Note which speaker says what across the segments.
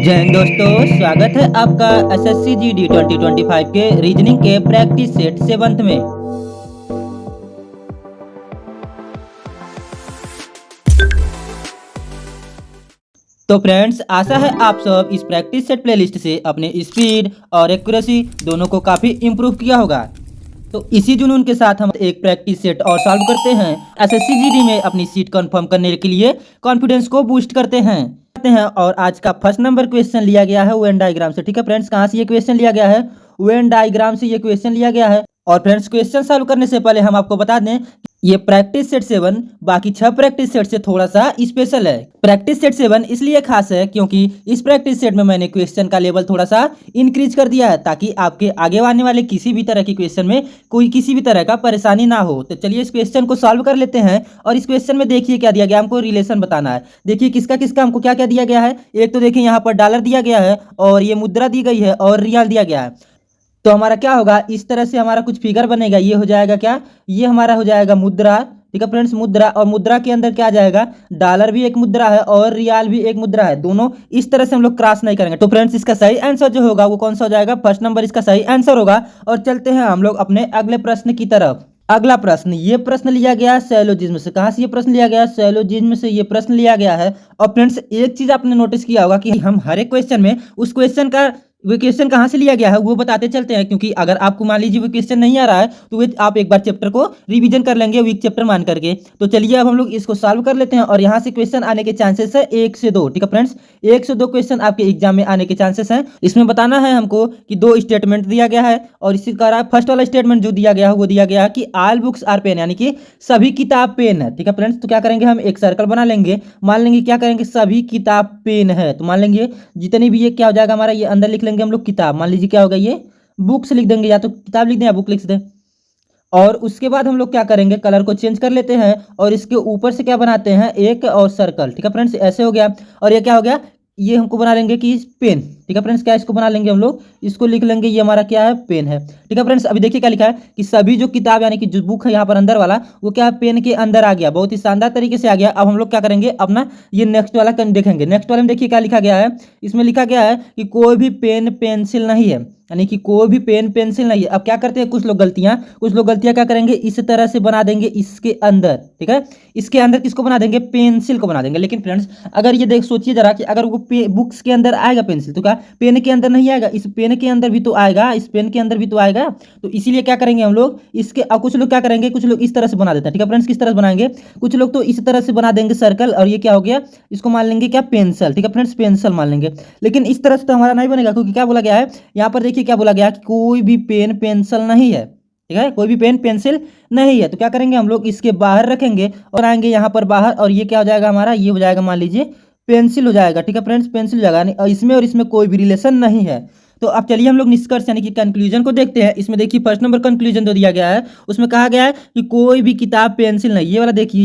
Speaker 1: जय हिंद दोस्तों, स्वागत है आपका एसएससी जीडी 2025 के रीजनिंग के प्रैक्टिस सेट 7th में। तो फ्रेंड्स, आशा है आप सब इस प्रैक्टिस सेट प्लेलिस्ट से अपने स्पीड और एक्यूरेसी दोनों को काफ़ी इम्प्रूव किया होगा। तो इसी जुनून के साथ हम एक प्रैक्टिस सेट और सॉल्व करते हैं। एसएससी जीडी में अपनी सीट कंफर्म करने के लिए कॉन्फिडेंस को बूस्ट करते हैं। और आज का फर्स्ट नंबर क्वेश्चन लिया गया है वेन डायग्राम से। ठीक है फ्रेंड्स, कहाँ से ये क्वेश्चन लिया गया है? वेन डायग्राम से ये क्वेश्चन लिया गया है। और फ्रेंड्स, क्वेश्चन सॉल्व करने से पहले हम आपको बता दें ये प्रैक्टिस सेट 7 बाकी 6 प्रैक्टिस सेट से थोड़ा सा स्पेशल है। प्रैक्टिस सेट 7 इसलिए खास है क्योंकि इस प्रैक्टिस सेट में मैंने क्वेश्चन का लेवल थोड़ा सा इंक्रीज कर दिया है ताकि आपके आगे आने वाले किसी भी तरह की क्वेश्चन में कोई किसी भी तरह का परेशानी ना हो। तो चलिए इस क्वेश्चन को सॉल्व कर लेते हैं। और इस क्वेश्चन में देखिए क्या दिया गया, हमको रिलेशन बताना है। देखिए किसका किसका हमको क्या क्या दिया गया है। एक तो देखिए यहाँ पर डॉलर दिया गया है और ये मुद्रा दी गई है और रियाल दिया गया है। तो हमारा क्या होगा, इस तरह से हमारा कुछ फिगर बनेगा। ये हो जाएगा क्या, ये हमारा हो जाएगा मुद्रा। ठीक है फ्रेंड्स, मुद्रा। और मुद्रा के अंदर क्या आ जाएगा, डॉलर भी एक मुद्रा है और रियाल भी एक मुद्रा है। दोनों इस तरह से हम लोग क्रॉस नहीं करेंगे। तो फ्रेंड्स, इसका सही आंसर जो होगा वो कौन सा हो जाएगा, फर्स्ट नंबर इसका सही आंसर होगा। और चलते हैं हम लोग अपने अगले प्रश्न की तरफ। अगला प्रश्न, ये प्रश्न लिया गया है सैलोजिज्म से। कहाँ से ये प्रश्न लिया गया है? सैलोजिज्म से ये प्रश्न लिया गया है। और फ्रेंड्स, एक चीज आपने नोटिस किया होगा कि हम हर एक क्वेश्चन में उस क्वेश्चन का वो क्वेश्चन कहाँ से लिया गया है वो बताते चलते हैं, क्योंकि अगर आपको मान लीजिए वो क्वेश्चन नहीं आ रहा है तो वे आप एक बार चैप्टर को रिवीजन कर लेंगे वीक चैप्टर मान करके। तो चलिए अब हम लोग इसको सॉल्व कर लेते हैं। और यहाँ से क्वेश्चन आने के चांसेस है 1 से 2। ठीक है फ्रेंड्स, 1 से 2 क्वेश्चन आपके एग्जाम में आने के चांसेस हैं। इसमें बताना है हमको कि 2 स्टेटमेंट दिया गया है। और इसी कारण फर्स्ट वाला स्टेटमेंट जो दिया गया है वो दिया गया है कि ऑल बुक्स आर पेन, यानी कि सभी किताब पेन है। ठीक है फ्रेंड्स, तो क्या करेंगे, हम एक सर्कल बना लेंगे। मान लेंगे क्या करेंगे, सभी किताब पेन है। तो मान लेंगे जितनी भी ये क्या हो जाएगा हमारा, ये अंदर लिख लेंगे हम लोग किताब। मान लीजिए क्या होगा, ये बुक्स लिख देंगे, या तो किताब लिख दें या बुक लिख दें। और उसके बाद हम लोग क्या करेंगे, कलर को चेंज कर लेते हैं और इसके ऊपर से क्या बनाते हैं, एक और सर्कल। ठीक है फ्रेंड्स, ऐसे हो गया। और ये क्या हो गया, ये हमको बना लेंगे कि पेन। ठीक है फ्रेंड्स, क्या इसको बना लेंगे हम लोग, इसको लिख लेंगे ये हमारा क्या है, पेन है। ठीक है फ्रेंड्स, अभी देखिए क्या लिखा है कि सभी जो किताब यानी कि जो बुक है यहाँ पर अंदर वाला वो क्या है, पेन के अंदर आ गया। बहुत ही शानदार तरीके से आ गया। अब हम लोग क्या करेंगे, अपना ये नेक्स्ट वाला देखेंगे। नेक्स्ट वाले में देखिए क्या लिखा गया है, इसमें लिखा गया है कि कोई भी पेन पेंसिल नहीं है, यानी कि कोई भी पेन पेंसिल नहीं है। अब क्या करते हैं, कुछ लोग गलतियां क्या करेंगे, इस तरह से बना देंगे इसके अंदर। ठीक है, इसके अंदर किसको बना देंगे, पेंसिल को बना देंगे। लेकिन फ्रेंड्स, अगर ये देख सोचिए जरा कि अगर वो बुक्स के अंदर आएगा पेंसिल, तो क्या पेन के अंदर नहीं आएगा, इस पेन के अंदर भी तो आएगा, इस पेन के अंदर भी तो आएगा। तो इसीलिए क्या करेंगे हम लोग इसके, कुछ लोग क्या करेंगे, कुछ लोग इस तरह से बना देते हैं। ठीक है फ्रेंड्स, किस तरह से बनाएंगे, कुछ लोग तो इस तरह से बना देंगे सर्कल। और ये क्या हो गया, इसको मान लेंगे क्या, पेंसिल। ठीक है फ्रेंड्स, पेंसिल मान लेंगे। लेकिन इस तरह से तो हमारा नहीं बनेगा, क्योंकि क्या बोला गया है यहाँ पर, देखिए क्या बोला गया कि कोई भी पेन पेंसिल नहीं है। ठीक है, कोई भी पेन पेंसिल नहीं है। तो क्या करेंगे हम लोग, इसके बाहर रखेंगे और आएंगे यहाँ पर बाहर। और ये क्या हो जाएगा हमारा, ये हो जाएगा मान लीजिए पेंसिल हो जाएगा। ठीक है फ्रेंड्स, पेंसिल हो जाएगा, और इसमें कोई भी रिलेशन नहीं है। तो अब चलिए हम लोग निष्कर्ष यानी कि कंक्लूजन को देखते हैं। इसमें देखिए फर्स्ट नंबर कंक्लूजन जो दिया गया है उसमें कहा गया है कि कोई भी किताब पेंसिल नहीं। ये वाला देखिए,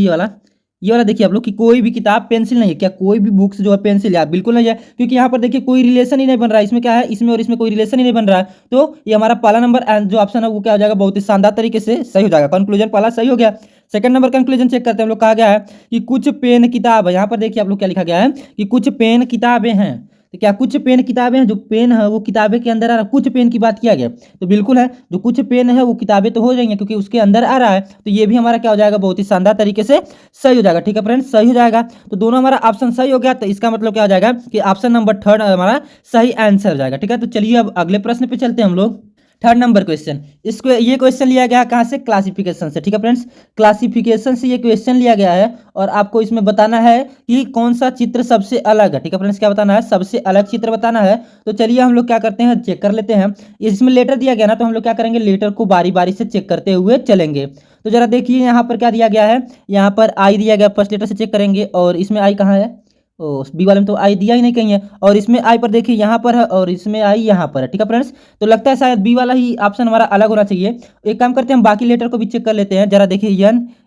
Speaker 1: ये वाला देखिए आप लोग कि कोई भी किताब पेंसिल नहीं है। क्या कोई भी बुक्स जो है पेंसिल है? बिल्कुल नहीं है, क्योंकि यहाँ पर देखिए कोई रिलेशन ही नहीं बन रहा है। इसमें क्या है, इसमें और इसमें कोई रिलेशन ही नहीं बन रहा है। तो ये हमारा पहला नंबर जो ऑप्शन है वो क्या हो जाएगा, बहुत ही शानदार तरीके से सही हो जाएगा। कंक्लूजन पहला सही हो गया। सेकंड नंबर कंक्लूजन चेक करते हैं हम लोग। कहा गया है कि कुछ पेन किताब है। यहाँ पर देखिए आप लोग क्या लिखा गया है कि कुछ पेन किताबें हैं। तो क्या कुछ पेन किताबें हैं, जो पेन है वो किताबें के अंदर आ रहा है, कुछ पेन की बात किया गया तो बिल्कुल है, जो कुछ पेन है वो किताबें तो हो जाएंगी क्योंकि उसके अंदर आ रहा है। तो ये भी हमारा क्या हो जाएगा, बहुत ही शानदार तरीके से सही हो जाएगा। ठीक है फ्रेंड्स, सही हो जाएगा। तो दोनों हमारा ऑप्शन सही हो गया। तो इसका मतलब क्या हो जाएगा कि ऑप्शन नंबर 3 हमारा सही आंसर हो जाएगा। ठीक है, तो चलिए अब अगले प्रश्न पे चलते हैं हम लोग। थर्ड नंबर क्वेश्चन, इसको ये क्वेश्चन लिया गया है कहाँ से, क्लासिफिकेशन से। ठीक है फ्रेंड्स, क्लासिफिकेशन से ये क्वेश्चन लिया गया है। और आपको इसमें बताना है कि कौन सा चित्र सबसे अलग है। ठीक है फ्रेंड्स, क्या बताना है, सबसे अलग चित्र बताना है। तो चलिए हम लोग क्या करते हैं, चेक कर लेते हैं। इसमें लेटर दिया गया ना, तो हम लोग क्या करेंगे, लेटर को बारी बारी से चेक करते हुए चलेंगे। तो जरा देखिए यहाँ पर क्या दिया गया है, यहाँ पर आई दिया गया, फर्स्ट लेटर से चेक करेंगे। और इसमें आई कहाँ है, ओ बी वाले में तो आई दिया ही नहीं कहीं है। और इसमें आई पर देखिए यहाँ पर है और इसमें आई यहाँ पर है। ठीक है फ्रेंड्स, तो लगता है शायद बी वाला ही ऑप्शन हमारा अलग होना चाहिए। एक काम करते हैं, हम बाकी लेटर को भी चेक कर लेते हैं। जरा देखिए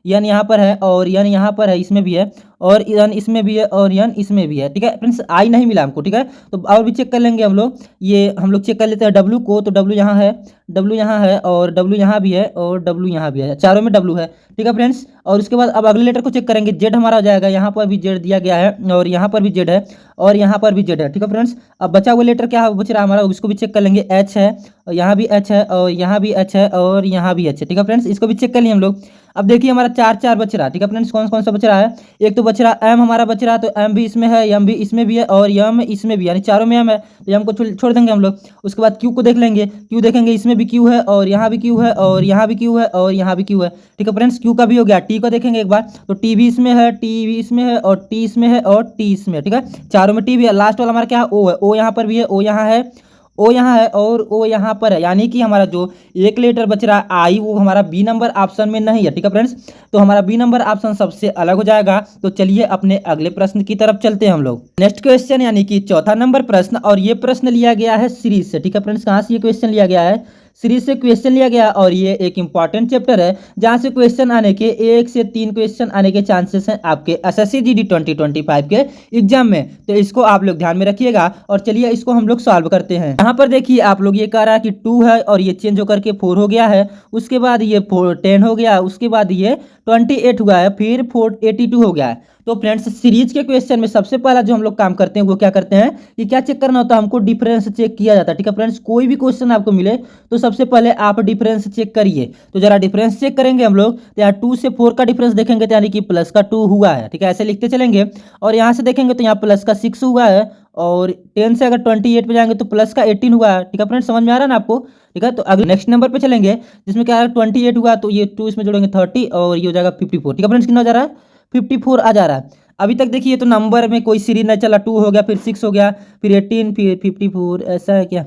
Speaker 1: यन यहाँ पर है और यन यहाँ पर है, इसमें भी है। और यन इसमें भी है और यन इसमें भी है। ठीक है फ्रेंड्स, आई नहीं मिला हमको। ठीक है, तो और भी चेक कर लेंगे हम लोग। ये हम लोग चेक कर लेते हैं डब्लू को, तो डब्लू यहाँ है, डब्लू यहाँ है और डब्लू यहाँ भी है और डब्लू यहाँ भी है, चारों में डब्लू है। ठीक है फ्रेंड्स, और उसके बाद अब अगले लेटर को चेक करेंगे। जेड हमारा हो जाएगा, यहाँ पर भी जेड दिया गया है और यहाँ पर भी जेड है और यहाँ पर भी जेड है। ठीक है फ्रेंड्स, अब बचा हुआ लेटर क्या बच रहा है हमारा, उसको भी चेक कर लेंगे। एच है और यहाँ भी एच है और यहाँ भी एच है और यहाँ भी एच है। ठीक है फ्रेंड्स, इसको भी चेक कर लिए हम लोग। अब देखिए हमारा चार चार बच रहा है। ठीक है फ्रेंड्स, कौन कौन सा बच रहा है, एक तो बच रहा एम हमारा बच रहा है, तो एम भी इसमें है, एम भी इसमें भी है और यम इसमें भी, यानी चारों में एम है, तो एम को छोड़ देंगे हम लोग। उसके बाद क्यू को देख लेंगे, क्यू देखेंगे, इसमें भी क्यू है और यहाँ भी क्यू है और यहाँ भी क्यू है और यहाँ भी क्यू है। ठीक है फ्रेंड्स, क्यू का भी हो गया। टी को देखेंगे एक बार, तो टी भी इसमें है, टी भी इसमें है और टी इसमें है और टी इसमें है। ठीक है, चारों में टी भी है। लास्ट वाला हमारा क्या है, ओ है, ओ यहाँ पर भी है, ओ यहाँ है, ओ यहाँ है और ओ यहाँ पर है, यानी कि हमारा जो एक लेटर बच रहा है आई, वो हमारा बी नंबर ऑप्शन में नहीं है। ठीक है फ्रेंड्स, तो हमारा बी नंबर ऑप्शन सबसे अलग हो जाएगा। तो चलिए अपने अगले प्रश्न की तरफ चलते हैं हम लोग। नेक्स्ट क्वेश्चन यानी कि चौथा नंबर प्रश्न, और ये प्रश्न लिया गया है सीरीज से। ठीक है फ्रेंड्स, कहाँ से ये क्वेश्चन लिया गया है, सीरीज से क्वेश्चन लिया गया और ये एक इंपॉर्टेंट चैप्टर है जहां से क्वेश्चन आने के 1 से 3 क्वेश्चन आने के चांसेस हैं आपके एसएससी जीडी 2025 के एग्जाम में। तो इसको आप लोग ध्यान में रखिएगा और चलिए इसको हम लोग सॉल्व करते हैं। यहाँ पर देखिए आप लोग, ये कह रहा है कि 2 है और ये चेंज होकर के 4 हो गया है, उसके बाद ये 10 हो गया, उसके बाद ये 28 हुआ है, फिर 82 हो गया है। तो फ्रेंड्स, सीरीज के क्वेश्चन में सबसे पहला जो हम लोग काम करते हैं वो क्या करते हैं कि क्या चेक करना होता है, हमको डिफरेंस चेक किया जाता है। ठीक है फ्रेंड्स, कोई भी क्वेश्चन आपको मिले तो सबसे पहले आप डिफरेंस चेक करिए। तो जरा डिफरेंस चेक करेंगे हम लोग, तो यहाँ 2 से 4 का डिफरेंस देखेंगे तो यानी कि प्लस का 2 हुआ है। ठीक है, ऐसे लिखते चलेंगे। और यहाँ से देखेंगे तो यहाँ प्लस का 6 हुआ है और 10 से अगर 28 पे जाएंगे तो प्लस का 18 हुआ है। ठीक है फ्रेंड्स, समझ में आ रहा है ना आपको। ठीक है, तो अगले नेक्स्ट नंबर पे चलेंगे जिसमें क्या है 28 हुआ, तो ये 2 इसमें जोड़ेंगे 30 और ये हो जाएगा 54। ठीक है फ्रेंड्स, कितना हो जा रहा है, 54 आ जा रहा है। अभी तक देखिए तो नंबर में कोई सीरीज नहीं चला, 2 हो गया, फिर 6 हो गया, फिर 18, फिर 54, ऐसा है क्या।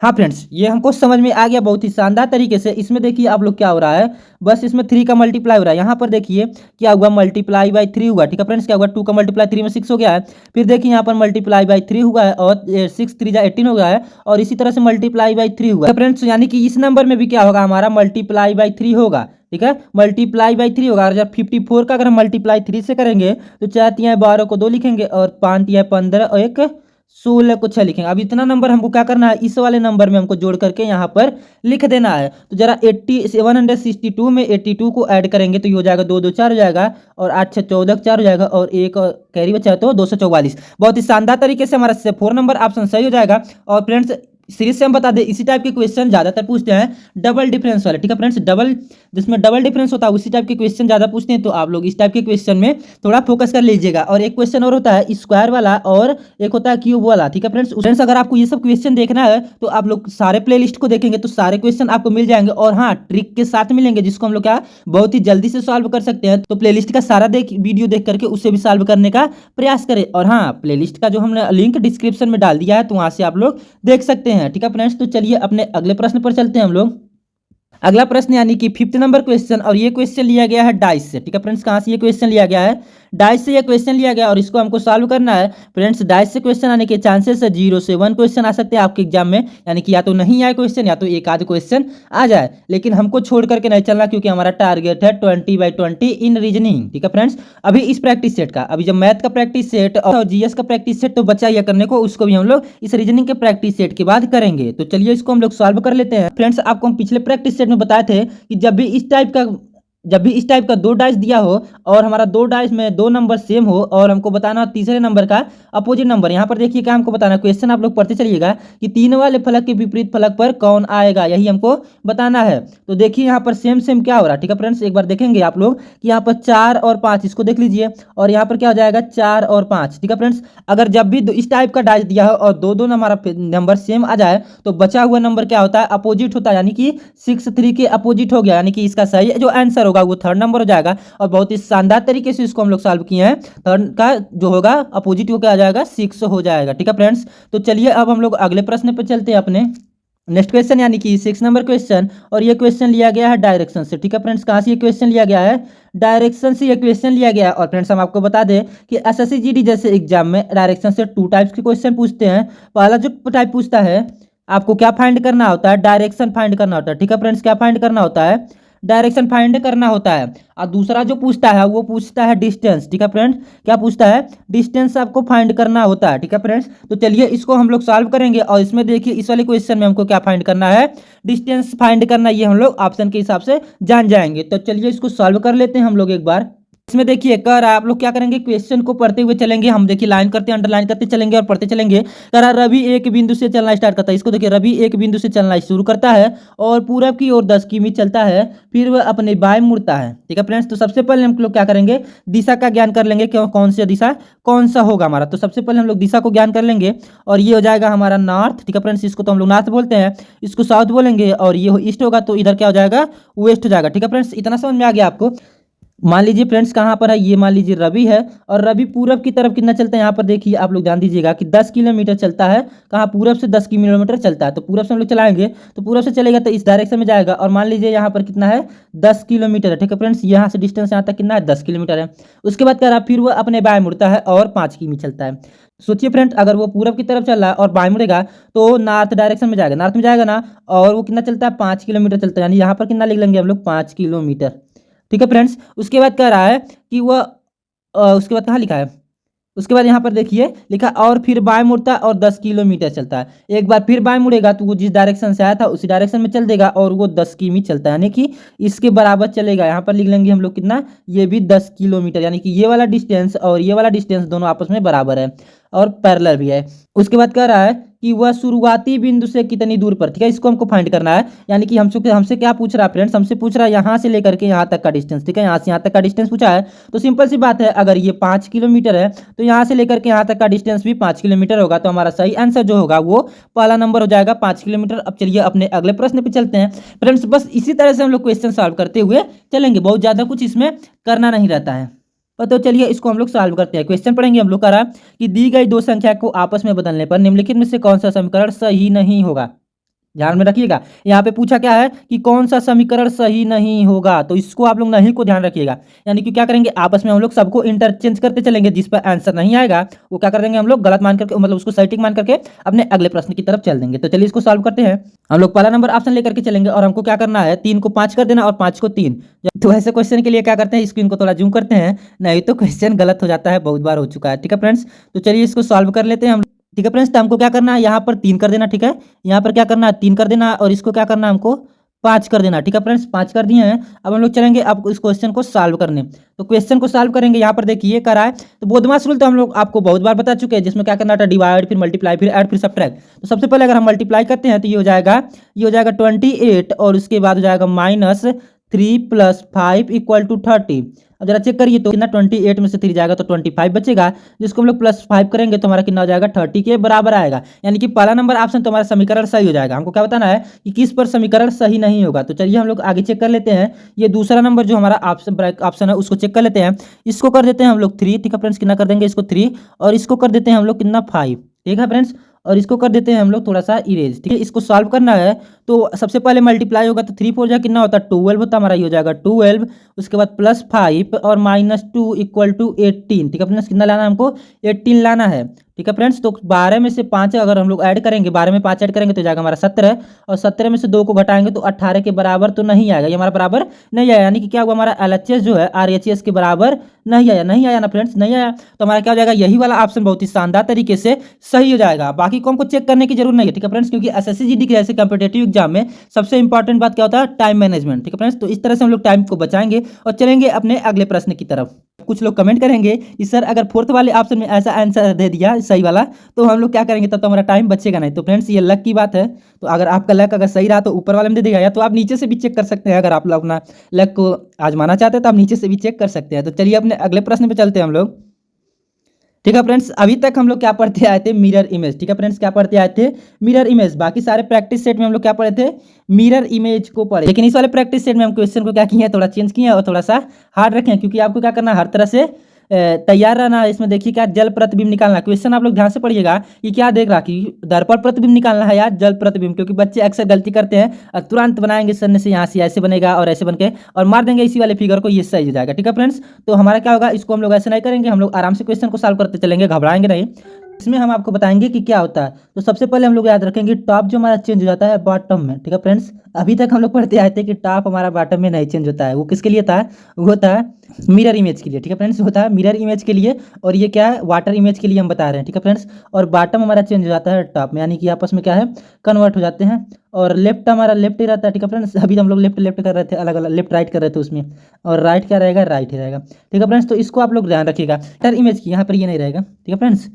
Speaker 1: हाँ फ्रेंड्स, ये हमको समझ में आ गया बहुत ही शानदार तरीके से। इसमें देखिए आप लोग क्या हो रहा है, बस इसमें 3 का मल्टीप्लाई हो रहा है। यहाँ पर देखिए क्या हुआ, मल्टीप्लाई बाई 3 हुआ। ठीक है फ्रेंड्स, क्या हुआ, 2 का मल्टीप्लाई 3 में 6 हो गया है। फिर देखिए यहाँ पर मल्टीप्लाई बाई 3 हुआ है और 6 3 18 हो गया है और इसी तरह से मल्टीप्लाई बाई 3 हुआ है फ्रेंड्स, यानी कि इस नंबर में भी क्या होगा, हमारा मल्टीप्लाई बाई 3 होगा। ठीक है, मल्टीप्लाई बाई 3 होगा। और जब 54 का अगर हम मल्टीप्लाई 3 से करेंगे तो 4 तिया 12 को 2 लिखेंगे और 5 तिया 15 और 1 16 को 6 लिखेंगे। अब इतना नंबर हमको क्या करना है, इस वाले नंबर में हमको जोड़ करके यहाँ पर लिख देना है। तो जरा 162 में 82 को ऐड करेंगे तो ये हो जाएगा 2 2 4 हो जाएगा और 8 6 14 4 हो जाएगा और एक कैरी बचा है तो 244। बहुत ही शानदार तरीके से हमारा 4 नंबर ऑप्शन सही हो जाएगा। और फ्रेंड्स, सीरीज से हम बता दें, इसी टाइप के क्वेश्चन ज्यादातर पूछते हैं डबल डिफरेंस वाले। ठीक है फ्रेंड्स, डबल जिसमें डबल डिफरेंस होता है उसी टाइप के क्वेश्चन ज्यादा पूछते हैं, तो आप लोग इस टाइप के क्वेश्चन में थोड़ा फोकस कर लीजिएगा। और एक क्वेश्चन और होता है स्क्वायर वाला और एक होता है क्यूब वाला। ठीक है फ्रेंड्स, अगर आपको ये सब क्वेश्चन देखना है तो आप लोग सारे प्लेलिस्ट को देखेंगे तो सारे क्वेश्चन आपको मिल जाएंगे और हाँ, ट्रिक के साथ मिलेंगे जिसको हम लोग क्या बहुत ही जल्दी से सॉल्व कर सकते हैं। तो प्लेलिस्ट का सारा वीडियो देख करके उससे भी सॉल्व करने का प्रयास करें। और हाँ, प्लेलिस्ट का जो हमने लिंक डिस्क्रिप्शन में डाल दिया है तो वहां से आप लोग देख सकते हैं। ठीक है फ्रेंड्स, तो चलिए अपने अगले प्रश्न पर चलते हैं हम लोग। अगला प्रश्न यानी कि 5th नंबर क्वेश्चन, और ये क्वेश्चन लिया गया है डाइस से। ठीक है फ्रेंड्स, कहाँ से ये क्वेश्चन लिया गया है, डाइस से ये क्वेश्चन लिया गया और इसको हमको सॉल्व करना है। फ्रेंड्स, डाइस से क्वेश्चन आने के चांसेस है 0 से 1 क्वेश्चन आ सकते हैं आपके एग्जाम में, यानी कि या तो नहीं आए क्वेश्चन या तो एक आध क्वेश्चन आ जाए। लेकिन हमको छोड़ करके नहीं चलना क्योंकि हमारा टारगेट है 20/20 इन रीजनिंग। ठीक है फ्रेंड्स, अभी इस प्रैक्टिस सेट का, अभी जब मैथ का प्रैक्टिस सेट और जीएस का प्रैक्टिस सेट तो बचा ही करने को, उसको भी हम लोग इस रीजनिंग के प्रैक्टिस सेट के बाद करेंगे। तो चलिए इसको हम लोग सॉल्व कर लेते हैं। फ्रेंड्स, आपको हम पिछले प्रैक्टिस सेट में बताए थे कि जब भी इस टाइप का 2 डाइस दिया हो और हमारा 2 डाइस में 2 नंबर सेम हो और हमको बताना हो तीसरे नंबर का अपोजिट नंबर। यहाँ पर देखिए क्या हमको बताना, क्वेश्चन आप लोग पढ़ते चलिएगा कि 3 वाले फलक के विपरीत फलक पर कौन आएगा, यही हमको बताना है। तो देखिए यहाँ पर सेम सेम क्या हो रहा है। ठीक है फ्रेंड्स, एक बार देखेंगे आप लोग कि यहाँ पर 4 और 5, इसको देख लीजिए, और यहाँ पर क्या हो जाएगा 4 और 5। ठीक है फ्रेंड्स, अगर जब भी इस टाइप का डाइस दिया हो और दो हमारा नंबर सेम आ जाए तो बचा हुआ नंबर क्या होता है, अपोजिट होता है, यानी कि 6 3 के अपोजिट हो गया, यानी कि इसका सही जो आंसर होगा वो 3rd नंबर हो जाएगा। और बहुत ही शानदार तरीके से इसको हम लोग सॉल्व किए हैं। 3rd का जो होगा अपोजिट हो क्या आ जाएगा, 6 हो जाएगा। ठीक है फ्रेंड्स, तो चलिए अब हम लोग अगले प्रश्न पे चलते हैं अपने। नेक्स्ट क्वेश्चन यानी कि 6 नंबर क्वेश्चन, और ये क्वेश्चन लिया गया है डायरेक्शन से। ठीक है फ्रेंड्स, कहाँ से ये क्वेश्चन लिया गया है, डायरेक्शन से ये क्वेश्चन लिया गया है। और फ्रेंड्स, हम आपको बता दें कि एसएससी जीडी जैसे एग्जाम में डायरेक्शन से 2 टाइप्स के क्वेश्चन पूछते हैं। पहला जो टाइप पूछता है, आपको क्या फाइंड करना होता है, डायरेक्शन फाइंड करना होता है। ठीक है फ्रेंड्स, क्या फाइंड करना होता है, डायरेक्शन फाइंड करना होता है। और दूसरा जो पूछता है वो पूछता है डिस्टेंस। ठीक है फ्रेंड्स, क्या पूछता है? डिस्टेंस आपको फाइंड करना होता है। ठीक है फ्रेंड्स, तो चलिए इसको हम लोग सॉल्व करेंगे। और इसमें देखिए इस वाले क्वेश्चन में हमको क्या फाइंड करना है? डिस्टेंस फाइंड करना। ये हम लोग ऑप्शन के हिसाब से जान जाएंगे। तो चलिए इसको सॉल्व कर लेते हैं हम लोग एक बार। इसमें देखिए कह रहा है, आप लोग क्या करेंगे, क्वेश्चन को पढ़ते हुए चलेंगे। हम देखिए लाइन करते अंडरलाइन करते चलेंगे और पढ़ते चलेंगे। कह रहा है रवि एक बिंदु से चलना स्टार्ट करता है। इसको देखिए, रवि एक बिंदु से चलना शुरू करता है और पूरब की ओर 10 किमी चलता है, फिर वह अपने बाएं मुड़ता है। ठीक है फ्रेंड्स, तो सबसे पहले हम लोग क्या करेंगे, दिशा का ज्ञान कर लेंगे। क्यों, कौन सी दिशा कौन सा होगा हमारा। तो सबसे पहले हम लोग दिशा को ज्ञान कर लेंगे और ये हो जाएगा हमारा नॉर्थ। ठीक है फ्रेंड्स, इसको तो हम लोग नॉर्थ बोलते हैं, इसको साउथ बोलेंगे। और ये ईस्ट होगा तो इधर क्या हो जाएगा, वेस्ट हो जाएगा। ठीक है फ्रेंड्स, इतना समझ में आ गया आपको। मान लीजिए फ्रेंड्स कहाँ पर है, ये मान लीजिए रवि है और रवि पूरब की तरफ कितना चलता है, यहाँ पर देखिए आप लोग ध्यान दीजिएगा कि 10 किलोमीटर चलता है। कहाँ, पूरब से 10 किलोमीटर चलता है। तो पूरब से हम लोग चलाएंगे तो पूरब से चलेगा तो इस डायरेक्शन में जाएगा। और मान लीजिए यहाँ पर कितना है, 10 किलोमीटर है। ठीक है फ्रेंड्स, यहाँ से डिस्टेंस यहाँ तक कितना है, 10 किलोमीटर है। उसके बाद कह रहा फिर वो अपने बाएं मुड़ता है और 5 किमी चलता है। सोचिए फ्रेंड, अगर वो पूरब की तरफ चल रहा है और बाएं मुड़ेगा तो नॉर्थ डायरेक्शन में जाएगा, नॉर्थ में जाएगा ना। और वो कितना चलता है, 5 किलोमीटर चलता है। यानी यहाँ पर कितना लिख लेंगे हम लोग, 5 किलोमीटर। ठीक है फ्रेंड्स, उसके बाद कह रहा है कि वह उसके बाद कहाँ लिखा है, उसके बाद यहाँ पर देखिए लिखा और फिर बाएं मुड़ता है और 10 किलोमीटर चलता है। एक बार फिर बाएं मुड़ेगा तो वो जिस डायरेक्शन से आया था उसी डायरेक्शन में चल देगा और वो 10 किमी चलता है, यानी कि इसके बराबर चलेगा। यहाँ पर लिख लेंगे हम लोग कितना, ये भी 10 किलोमीटर, यानी कि ये वाला डिस्टेंस और ये वाला डिस्टेंस दोनों आपस में बराबर है और पैरेलल भी है। उसके बाद कह रहा है कि वह शुरुआती बिंदु से कितनी दूर पर। ठीक है, इसको हमको फाइंड करना है। यानी कि हमसे क्या पूछ रहा है फ्रेंड्स, हमसे पूछ रहा है यहाँ से लेकर के यहाँ तक का डिस्टेंस। ठीक है, यहाँ से यहाँ तक का डिस्टेंस पूछा है तो सिंपल सी बात है, अगर ये 5 किलोमीटर है तो यहाँ से लेकर के यहाँ तक का डिस्टेंस भी 5 किलोमीटर होगा। तो हमारा सही आंसर जो होगा वो पहला नंबर हो जाएगा, 5 किलोमीटर। अब चलिए अपने अगले प्रश्न पे चलते हैं फ्रेंड्स। बस इसी तरह से हम लोग क्वेश्चन सॉल्व करते हुए चलेंगे, बहुत ज्यादा कुछ इसमें करना नहीं रहता है। तो चलिए इसको हम लोग सॉल्व करते हैं। क्वेश्चन पढ़ेंगे हम लोग। कह रहा है कि दी गई दो संख्या को आपस में बदलने पर निम्नलिखित में से कौन सा समीकरण सही नहीं होगा। ध्यान में रखिएगा, यहाँ पे पूछा क्या है कि कौन सा समीकरण सही नहीं होगा, तो इसको आप लोग नहीं को ध्यान रखिएगा। यानी कि क्या करेंगे, आपस में हम लोग सबको इंटरचेंज करते चलेंगे। जिस पर आंसर नहीं आएगा वो क्या कर देंगे हम लोग, गलत मान करके, मतलब उसको सही टिक मान करके अपने अगले प्रश्न की तरफ चल देंगे। तो चलिए इसको सॉल्व करते हैं। हम लोग पहला नंबर ऑप्शन लेकर के चलेंगे और हमको क्या करना है, 3 को 5 कर देना और 5 को 3। तो ऐसे क्वेश्चन के लिए क्या करते हैं, स्क्रीन को थोड़ा जूम करते हैं, नहीं तो क्वेश्चन गलत हो जाता है, बहुत बार हो चुका है। ठीक है फ्रेंड्स, तो चलिए इसको सॉल्व कर लेते हैं हम। ठीक है फ्रेंड्स, तो हमको क्या करना है, यहाँ पर 3 कर देना। ठीक है, यहाँ पर क्या करना है, 3 कर देना और इसको क्या करना है हमको 5 कर देना। ठीक है फ्रेंड्स, 5 कर दिए हैं। अब हम लोग चलेंगे अब इस क्वेश्चन को सॉल्व करने। तो क्वेश्चन को सॉल्व करेंगे, यहाँ पर देखिए करा है तो बोधमास रूल तो हम लोग आपको बहुत बार बता चुके हैं, जिसमें क्या करना था, डिवाइड फिर मल्टीप्लाई फिर ऐड फिर सब्ट्रैक्ट। तो सबसे पहले अगर हम मल्टीप्लाई करते हैं तो ये हो जाएगा 28 और उसके बाद हो जाएगा -3 + 5 = 30। अब जरा चेक करिए तो कितना, 28 में से 3 जाएगा तो 25 बचेगा, जिसको हम लोग +5 करेंगे तो हमारा कितना हो जाएगा, 30 के बराबर आएगा। यानी कि पहला नंबर ऑप्शन तो हमारा समीकरण सही हो जाएगा। हमको क्या बताना है कि किस पर समीकरण सही नहीं होगा। तो चलिए हम लोग आगे चेक कर लेते हैं। ये दूसरा नंबर जो हमारा ऑप्शन है उसको चेक कर लेते हैं। इसको कर देते हैं हम लोग 3। ठीक है फ्रेंड्स, कितना कर देंगे इसको 3 और इसको कर देते हैं हम लोग कितना 5। ठीक है फ्रेंड्स, और इसको कर देते हैं हम लोग थोड़ा सा इरेज। ठीक है, इसको सॉल्व करना है तो सबसे पहले मल्टीप्लाई होगा तो 3 4 जा कितना होता है, 12 होता है हमारा, ये हो जाएगा 12। उसके बाद +5 और -2 = 18। ठीक है फ्रेंड्स, कितना लाना है हमको, 18 लाना है। ठीक है फ्रेंड्स, तो 12 में से 5 अगर हम लोग ऐड करेंगे, 12 में 5 ऐड करेंगे तो जाएगा हमारा 17 और 17 में से 2 को घटाएंगे तो 18 के बराबर तो नहीं आएगा, ये हमारा बराबर नहीं आया। यानी कि क्या हुआ, हमारा LHS जो है RHS के बराबर नहीं आया, नहीं आया ना फ्रेंड्स, नहीं आया। तो हमारा क्या हो जाएगा, यही वाला ऑप्शन बहुत ही शानदार तरीके से सही हो जाएगा। बाकी को हमको चेक करने की जरूरत नहीं है। ठीक है फ्रेंड्स, क्योंकि SSC GD के जैसे कॉम्पिटेटिव एग्जाम में सबसे इंपॉर्टेंट बात क्या होता है, टाइम मैनेजमेंट। ठीक है फ्रेंड्स, तो इस तरह से हम लोग टाइम को बचाएंगे और चलेंगे अपने अगले प्रश्न की तरफ। कुछ लोग कमेंट करेंगे कि सर अगर 4th वाले ऑप्शन में ऐसा आंसर दे दिया सही वाला तो हम लोग क्या करेंगे, तब तो हमारा टाइम बचेगा नहीं। तो फ्रेंड्स ये लक की बात है। तो अगर आपका लक अगर सही रहा तो ऊपर वाले में दे देगा, या तो आप नीचे से भी चेक कर सकते हैं। अगर आप लोग अपना लक को आजमाना चाहते हैं तो आप नीचे से भी चेक कर सकते हैं। तो चलिए अपने अगले प्रश्न पे चलते हैं हम लोग। ठीक है फ्रेंड्स, अभी तक हम लोग क्या पढ़ते आए थे, मिरर इमेज। ठीक है फ्रेंड्स, क्या पढ़ते आए थे, मिरर इमेज। बाकी सारे प्रैक्टिस सेट में हम लोग क्या पढ़े थे, मिरर इमेज को पढ़े। लेकिन इस वाले प्रैक्टिस सेट में हम क्वेश्चन को क्या किए हैं, थोड़ा चेंज किए हैं और थोड़ा सा हार्ड रखे हैं, क्योंकि आपको क्या करना है, हर तरह से तैयार रहना है। इसमें देखिए क्या, जल प्रतिबिंब निकालना। क्वेश्चन आप लोग ध्यान से पढ़िएगा कि क्या देख रहा कि दर्पण प्रतिबिंब निकालना है या जल प्रतिबिंब, क्योंकि बच्चे अक्सर गलती करते हैं और तुरंत बनाएंगे सन्ने से, यहाँ से ऐसे बनेगा और ऐसे बन के और मार देंगे इसी वाले फिगर को, ये सही हो जाएगा। ठीक है फ्रेंड्स, तो हमारा क्या होगा, इसको हम लोग ऐसे नहीं करेंगे, हम लोग आराम से क्वेश्चन को सॉल्व करते चलेंगे, घबराएंगे नहीं। इसमें हम आपको बताएंगे कि क्या होता है। तो सबसे पहले हम लोग याद रखेंगे टॉप जो हमारा चेंज हो जाता है बॉटम में, ठीक है फ्रेंड्स। अभी तक हम लोग पढ़ते आए थे कि टॉप हमारा बॉटम में नहीं चेंज होता है, वो किसके लिए था, वो होता है मिरर इमेज के लिए, ठीक है फ्रेंड्स, होता है मिरर इमेज के लिए। और ये क्या है, वाटर इमेज के लिए हम बता रहे हैं, ठीक है फ्रेंड्स। और बॉटम हमारा चेंज हो जाता है टॉप में, यानी कि आपस में क्या है, कन्वर्ट हो जाते हैं। और लेफ्ट हमारा लेफ्ट ही रहता है, ठीक है फ्रेंड्स। अभी हम लोग लेफ्ट लेफ्ट कर रहे थे, अलग अलग लेफ्ट राइट कर रहे थे उसमें, और राइट क्या रहेगा, राइट ही रहेगा, ठीक है फ्रेंड्स। तो इसको आप लोग ध्यान रखिएगा, वाटर इमेज की यहाँ पर ये नहीं रहेगा, ठीक है फ्रेंड्स,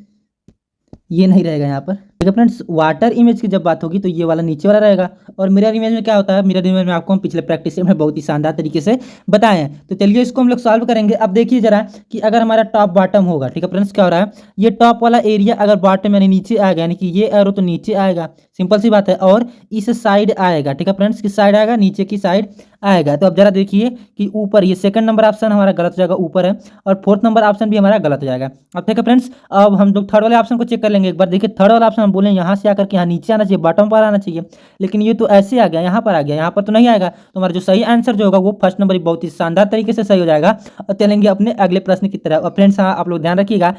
Speaker 1: ये नहीं रहेगा यहाँ पर, ठीक है फ्रेंड्स। वाटर इमेज की जब बात होगी तो ये वाला नीचे वाला रहेगा। और मिरर इमेज में क्या होता है, मिरर इमेज में आपको हम पिछले प्रैक्टिस में बहुत ही शानदार तरीके से बताए हैं। तो चलिए इसको हम लोग सॉल्व करेंगे। अब देखिए जरा कि अगर हमारा टॉप बॉटम होगा, ठीक है फ्रेंड्स, क्या हो रहा है, ये टॉप वाला एरिया अगर बॉटम यानी नीचे आएगा, यानी कि ये एरो तो नीचे आएगा, सिंपल सी बात है। और इस साइड आएगा, ठीक है फ्रेंड्स, किस साइड आएगा, नीचे की साइड आएगा। तो अब जरा देखिए कि ऊपर ये सेकंड नंबर ऑप्शन हमारा गलत हो जाएगा, ऊपर है। और फोर्थ नंबर ऑप्शन भी हमारा गलत हो जाएगा। अब ठीक है फ्रेंड्स, अब हम लोग थर्ड वाले ऑप्शन को चेक कर लेंगे एक बार। देखिए थर्ड वाला ऑप्शन हम बोले यहाँ से आकर के यहाँ नीचे आना चाहिए, बॉटम पर आना चाहिए, लेकिन ये तो ऐसे आ गया, यहाँ पर आ गया, यहाँ पर तो नहीं आएगा। तो हमारा जो सही आंसर जो होगा वो फर्स्ट नंबर बहुत ही शानदार तरीके से सही हो जाएगा। और चलेंगे अपने अगले प्रश्न की तरफ। और फ्रेंड्स हाँ, आप लोग ध्यान रखिएगा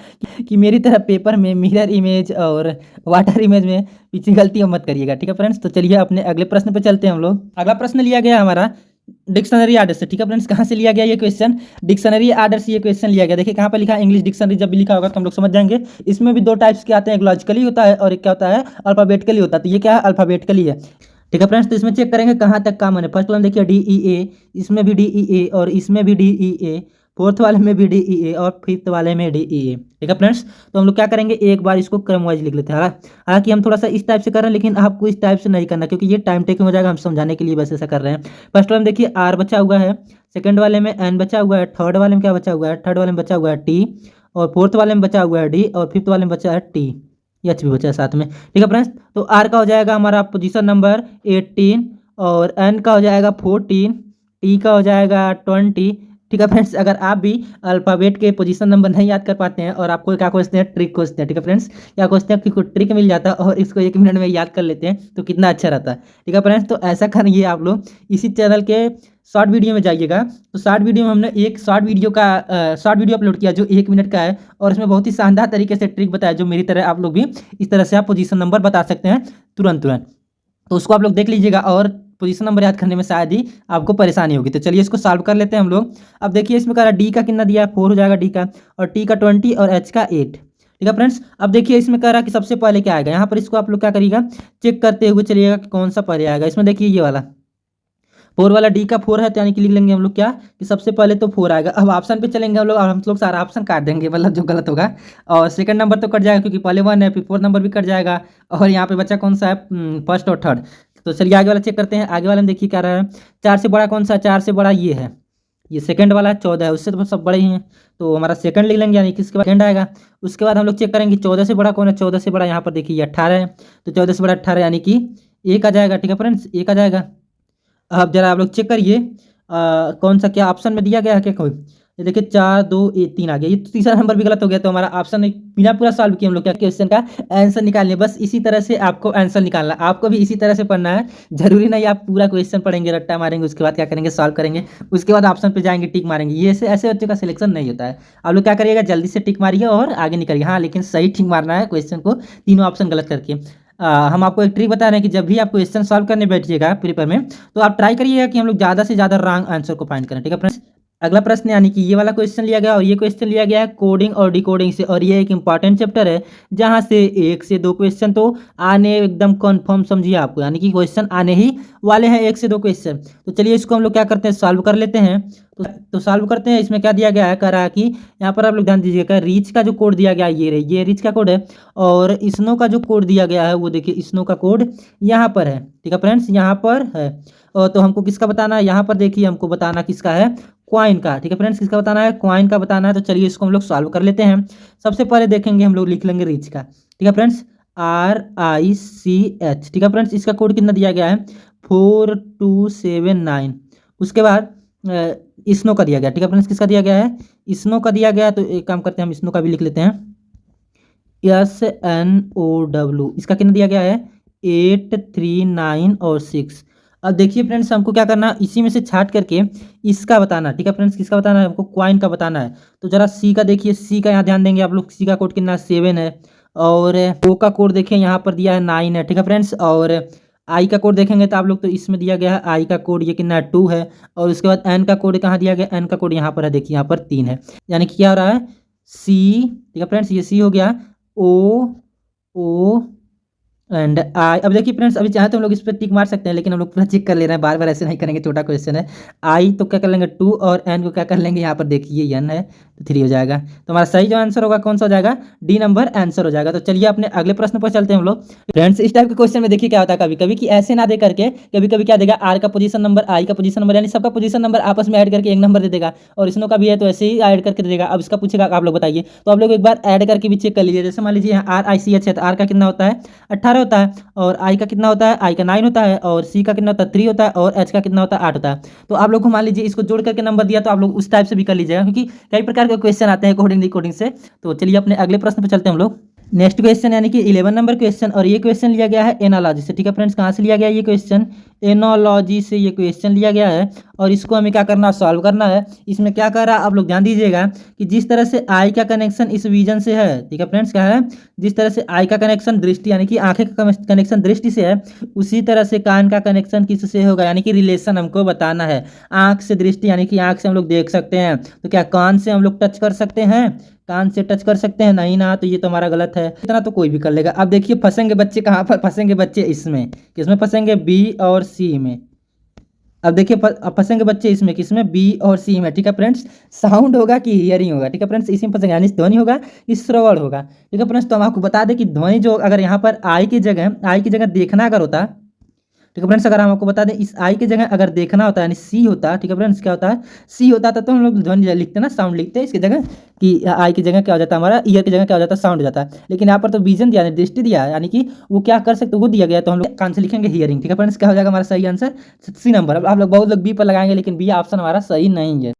Speaker 1: कि मेरी तरह पेपर में मिरर इमेज और वाटर इमेज में पीछे गलती मत करिएगा, ठीक है फ्रेंड्स। तो चलिए अपने अगले प्रश्न पे चलते हैं हम लोग। अगला प्रश्न लिया गया हमारा डिक्शनरी आर्डर से, ठीक है फ्रेंड्स। कहाँ से लिया गया ये क्वेश्चन, डिक्शनरी आर्डर से ये क्वेश्चन लिया गया। देखिए कहाँ पर लिखा है, इंग्लिश डिक्शनरी जब भी लिखा होगा तो हम लोग समझ जाएंगे। इसमें भी दो टाइप्स के आते हैं, एक लॉजिकली होता है और एक क्या होता है, अल्फाबेटिकली होता है। तो ये क्या है, अल्फाबेटिकली है, ठीक है फ्रेंड्स। तो इसमें चेक करेंगे कहाँ तक कॉमन है। फर्स्ट वाला देखिए DEA, इसमें भी DEA और इसमें भी DEA, फोर्थ वाले में भी DEA और फिफ्थ वाले में DEA, ठीक है फ्रेंड्स। तो हम लोग क्या करेंगे, एक बार इसको क्रम वाइज लिख लेते हैं। हालांकि हम थोड़ा सा इस टाइप से कर रहे हैं, लेकिन आपको इस टाइप से नहीं करना, क्योंकि ये टाइम टेकिंग हो जाएगा, हम समझाने के लिए बस ऐसा कर रहे हैं। फर्स्ट वाले में देखिए R बचा हुआ है, सेकंड वाले में N बचा हुआ है, थर्ड वाले में क्या बचा हुआ है, थर्ड वाले में बचा हुआ है T, और फोर्थ वाले में बचा हुआ है D, और फिफ्थ वाले में बचा है T, H भी बचा है साथ में, ठीक है फ्रेंड्स। तो R का हो जाएगा हमारा पोजीशन नंबर 18, और N का हो जाएगा 14, T का हो जाएगा 20, ठीक है फ्रेंड्स। अगर आप भी अल्फ़ाबेट के पोजीशन नंबर नहीं याद कर पाते हैं और आपको क्या खोजते हैं, ट्रिक खोजते हैं, ठीक है फ्रेंड्स, क्या खोजते हैं कि कोई ट्रिक मिल जाता है और इसको 1 मिनट में याद कर लेते हैं तो कितना अच्छा रहता है, ठीक है फ्रेंड्स। तो ऐसा करिए आप लोग, इसी चैनल के शॉर्ट वीडियो में जाइएगा। तो शॉर्ट वीडियो में हमने एक शॉर्ट वीडियो अपलोड किया जो 1 मिनट का है, और इसमें बहुत ही शानदार तरीके से ट्रिक बताया, जो मेरी तरह आप लोग भी इस तरह से आप पोजीशन नंबर बता सकते हैं तुरंत तुरंत। तो उसको आप लोग देख लीजिएगा, और पोजीशन नंबर याद करने में शायद ही आपको परेशानी होगी। तो चलिए इसको सॉल्व कर लेते हैं हम लोग। अब देखिए इसमें कह रहा है डी का कितना दिया है, 4 हो जाएगा डी का, और टी का 20 और एच का 8, ठीक है फ्रेंड्स। अब देखिए इसमें कह रहा है कि सबसे पहले क्या आएगा, यहाँ पर इसको आप लोग क्या करिएगा, चेक करते हुए चलिएगा कि कौन सा पहले आएगा। इसमें देखिए ये वाला 4 वाला डी का 4 है, तो यानी कि लिख लेंगे हम लोग क्या, कि सबसे पहले तो 4 आएगा। अब ऑप्शन पे चलेंगे हम लोग, और हम लोग सारा ऑप्शन काट देंगे, मतलब जो गलत होगा। और सेकंड नंबर तो कट जाएगा क्योंकि पहले 1 है, फिर फोर्थ नंबर भी कट जाएगा, और यहाँ पे बच्चा कौन सा है, फर्स्ट और थर्ड। तो चलिए आगे वाला चेक करते हैं। आगे वाले में देखिए क्या रहा है, 4 से बड़ा कौन सा है, 4 से बड़ा ये है, ये सेकंड वाला 14 है, उससे तो सब बड़े ही हैं, तो हमारा सेकंड लिख लेंगे, यानी कि इसके बाद सेकंड आएगा। उसके बाद हम लोग चेक करेंगे 14 से बड़ा कौन है, 14 से बड़ा यहाँ पर देखिए 18 है, तो 14 से बड़ा 18 यानी कि 1 आ जाएगा, ठीक है फ्रेंड्स, 1 आ जाएगा। अब जरा आप लोग चेक करिए कौन सा क्या ऑप्शन में दिया गया है क्या कोई, ये देखिए 4 2 1 3 आ गया, ये तीसरा नंबर भी गलत हो गया। तो हमारा ऑप्शन बिना पूरा सॉल्व किए हम लोग क्या क्वेश्चन का आंसर निकालने, बस इसी तरह से आपको आंसर निकालना, आपको भी इसी तरह से पढ़ना है। जरूरी नहीं आप पूरा क्वेश्चन पढ़ेंगे, रट्टा मारेंगे, उसके बाद क्या करेंगे, सॉल्व करेंगे, उसके बाद ऑप्शन पे जाएंगे, टिक मारेंगे। ये ऐसे बच्चों का सिलेक्शन नहीं होता है। आप लोग क्या करिएगा, जल्दी से टिक मारिए और आगे निकलिए। हाँ लेकिन सही टिक मारना है क्वेश्चन को, तीनों ऑप्शन गलत करके। हम आपको एक ट्रिक बता रहे हैं कि जब भी आप क्वेश्चन सॉल्व करने बैठिएगा पेपर में, तो आप ट्राई करिएगा कि हम लोग ज़्यादा से ज़्यादा रॉन्ग आंसर को फाइंड करें, ठीक है फ्रेंड्स। अगला प्रश्न यानी कि ये वाला क्वेश्चन लिया गया, और ये क्वेश्चन लिया गया है कोडिंग और डिकोडिंग से, और ये एक इंपॉर्टेंट चैप्टर है जहाँ से 1 से 2 क्वेश्चन तो आने एकदम कन्फर्म समझिए आपको, यानी कि क्वेश्चन आने ही वाले हैं 1 से 2 क्वेश्चन। तो चलिए इसको हम लोग क्या करते हैं, सॉल्व कर लेते हैं। तो सॉल्व करते हैं। इसमें क्या दिया गया है, कह रहा है कि यहाँ पर आप लोग ध्यान दीजिएगा, रीच का जो कोड दिया गया है ये रीच का कोड है, और स्नो का जो कोड दिया गया है वो देखिए स्नो का कोड यहाँ पर है, ठीक है फ्रेंड्स, यहाँ पर है। और तो हमको किसका बताना है, यहाँ पर देखिए हमको बताना किसका है, क्वाइन का, ठीक है फ्रेंड्स, किसका बताना है, क्वाइन का बताना है। तो चलिए इसको हम लोग सॉल्व कर लेते हैं। सबसे पहले देखेंगे हम लोग, लिख लेंगे रीच का, ठीक है फ्रेंड्स, RICH, ठीक है फ्रेंड्स। इसका कोड कितना दिया गया है, 4279। उसके बाद स्नो का दिया गया, ठीक है फ्रेंड्स, किसका दिया गया है, स्नो का दिया गया। तो एक काम करते हैं, हम स्नो का भी लिख लेते हैं, SNOW। इसका कितना दिया गया है, 8 3 9 और 6। अब देखिए फ्रेंड्स, हमको क्या करना, इसी में से छाट करके इसका बताना, ठीक है फ्रेंड्स, किसका बताना है, हमको क्वाइन का बताना है। तो जरा सी का देखिए, सी का यहाँ ध्यान देंगे आप लोग, सी का कोड कितना 7 है, और ओ का कोड देखिए यहाँ पर दिया है 9 है, ठीक है फ्रेंड्स। और आई का कोड देखेंगे तो आप लोग तो इसमें दिया गया है आई का कोड ये कितना है 2 है। और उसके बाद एन का कोड कहाँ दिया गया, एन का कोड यहाँ पर है, देखिए यहाँ पर 3 है। यानी कि क्या हो रहा है सी, ठीक है फ्रेंड्स, ये सी हो गया। ओ ओ एंड आई। अब देखिए फ्रेंड्स, अभी चाहे तो हम लोग इस पर टिक मार सकते हैं, लेकिन हम लोग पूरा चेक कर ले रहे हैं, बार बार ऐसे नहीं करेंगे, छोटा क्वेश्चन है। आई तो क्या कर लेंगे 2 और एन को क्या कर लेंगे यहाँ पर देखिए एन है तो 3 हो जाएगा। तो हमारा सही जो आंसर होगा कौन सा हो जाएगा, डी नंबर आंसर हो जाएगा। तो चलिए अपने अगले प्रश्न पर चलते हैं हम लोग। फ्रेंड्स इस टाइप के क्वेश्चन में देखिए क्या होता है कभी कभी कि ऐसे ना दे करके कभी कभी क्या देगा, आर का पोजीशन नंबर, आई का पोजीशन नंबर, यानी सबका पोजीशन नंबर आपस में ऐड करके एक नंबर दे देगा। और इसनो का भी है तो ऐसे ही ऐड करके दे देगा। अब इसका पूछेगा आप लोग बताइए, तो आप लोग एक बार ऐड करके भी चेक कर लीजिए। जैसे मान लीजिए यहाँ आर आई सी एच है तो आर का कितना होता है 18 होता है, और आई का कितना होता है, आई का 9 होता है, और सी का कितना होता है 3 होता है, और एच का कितना होता है 8 होता है। तो आप लोग को मान लीजिए इसको जोड़ करके नंबर दिया तो आप लोग उस टाइप से भी कर लीजिएगा, क्योंकि कई प्रकार के क्वेश्चन आते हैं कोडिंग से। तो चलिए अपने अगले प्रश्न पर चलते हैं हम लोग। नेक्स्ट क्वेश्चन यानी कि 11 नंबर क्वेश्चन, और ये क्वेश्चन लिया गया है एनालॉजी से, ठीक है फ्रेंड्स। कहाँ से लिया गया ये क्वेश्चन, एनालॉजी से ये क्वेश्चन लिया गया है। और इसको हमें क्या करना, सॉल्व करना है। इसमें क्या कर रहा है आप लोग ध्यान दीजिएगा कि जिस तरह से आई का कनेक्शन इस विजन से है, ठीक है फ्रेंड्स, क्या है, जिस तरह से आई का कनेक्शन दृष्टि यानी कि आंखें का कनेक्शन दृष्टि से है, उसी तरह से कान का कनेक्शन किससे होगा, यानी कि रिलेशन हमको बताना है। आंख से दृष्टि यानी कि आंख से हम लोग देख सकते हैं, तो क्या कान से हम लोग टच कर सकते हैं, कान से टच कर सकते हैं, नहीं ना, तो ये तो हमारा गलत है। इतना तो कोई भी कर लेगा। अब देखिए फंसेंगे बच्चे कहाँ पर फंसेंगे बच्चे, इसमें किसमें फंसेंगे, बी और सी में। अब देखिए अब फंसेंगे बच्चे इसमें, किसमें, बी और सी में, ठीक है फ्रेंड्स। साउंड होगा कि हियरिंग होगा, ठीक है फ्रेंड्स, इसी में फंसेंगे, यानी ध्वनि होगा कि श्रवण होगा, ठीक है फ्रेंड्स। तो हम आपको बता दें कि ध्वनि जो अगर यहाँ पर आई की जगह देखना अगर होता, ठीक है फ्रेंड्स, अगर हम आपको बता दें इस आई की जगह अगर देखना होता है यानी सी होता, ठीक है फ्रेंड्स, क्या होता है सी होता था, तो हम लोग ध्वनि लिखते ना, साउंड लिखते हैं इसकी जगह, कि आई की जगह क्या हो जाता है हमारा, ईयर की जगह क्या हो जाता है, साउंड हो जाता है। लेकिन यहाँ पर तो विजन दिया है, दृष्टि दिया है, यानी कि वो क्या कर सकते वो दिया गया, तो हम लोग कान से लिखेंगे हियरिंग, ठीक है फ्रेंड्स। क्या हो जाएगा हमारा सही आंसर सी नंबर। अब आप लोग बहुत लोग बी पर लगाएंगे, लेकिन बी ऑप्शन हमारा सही नहीं है।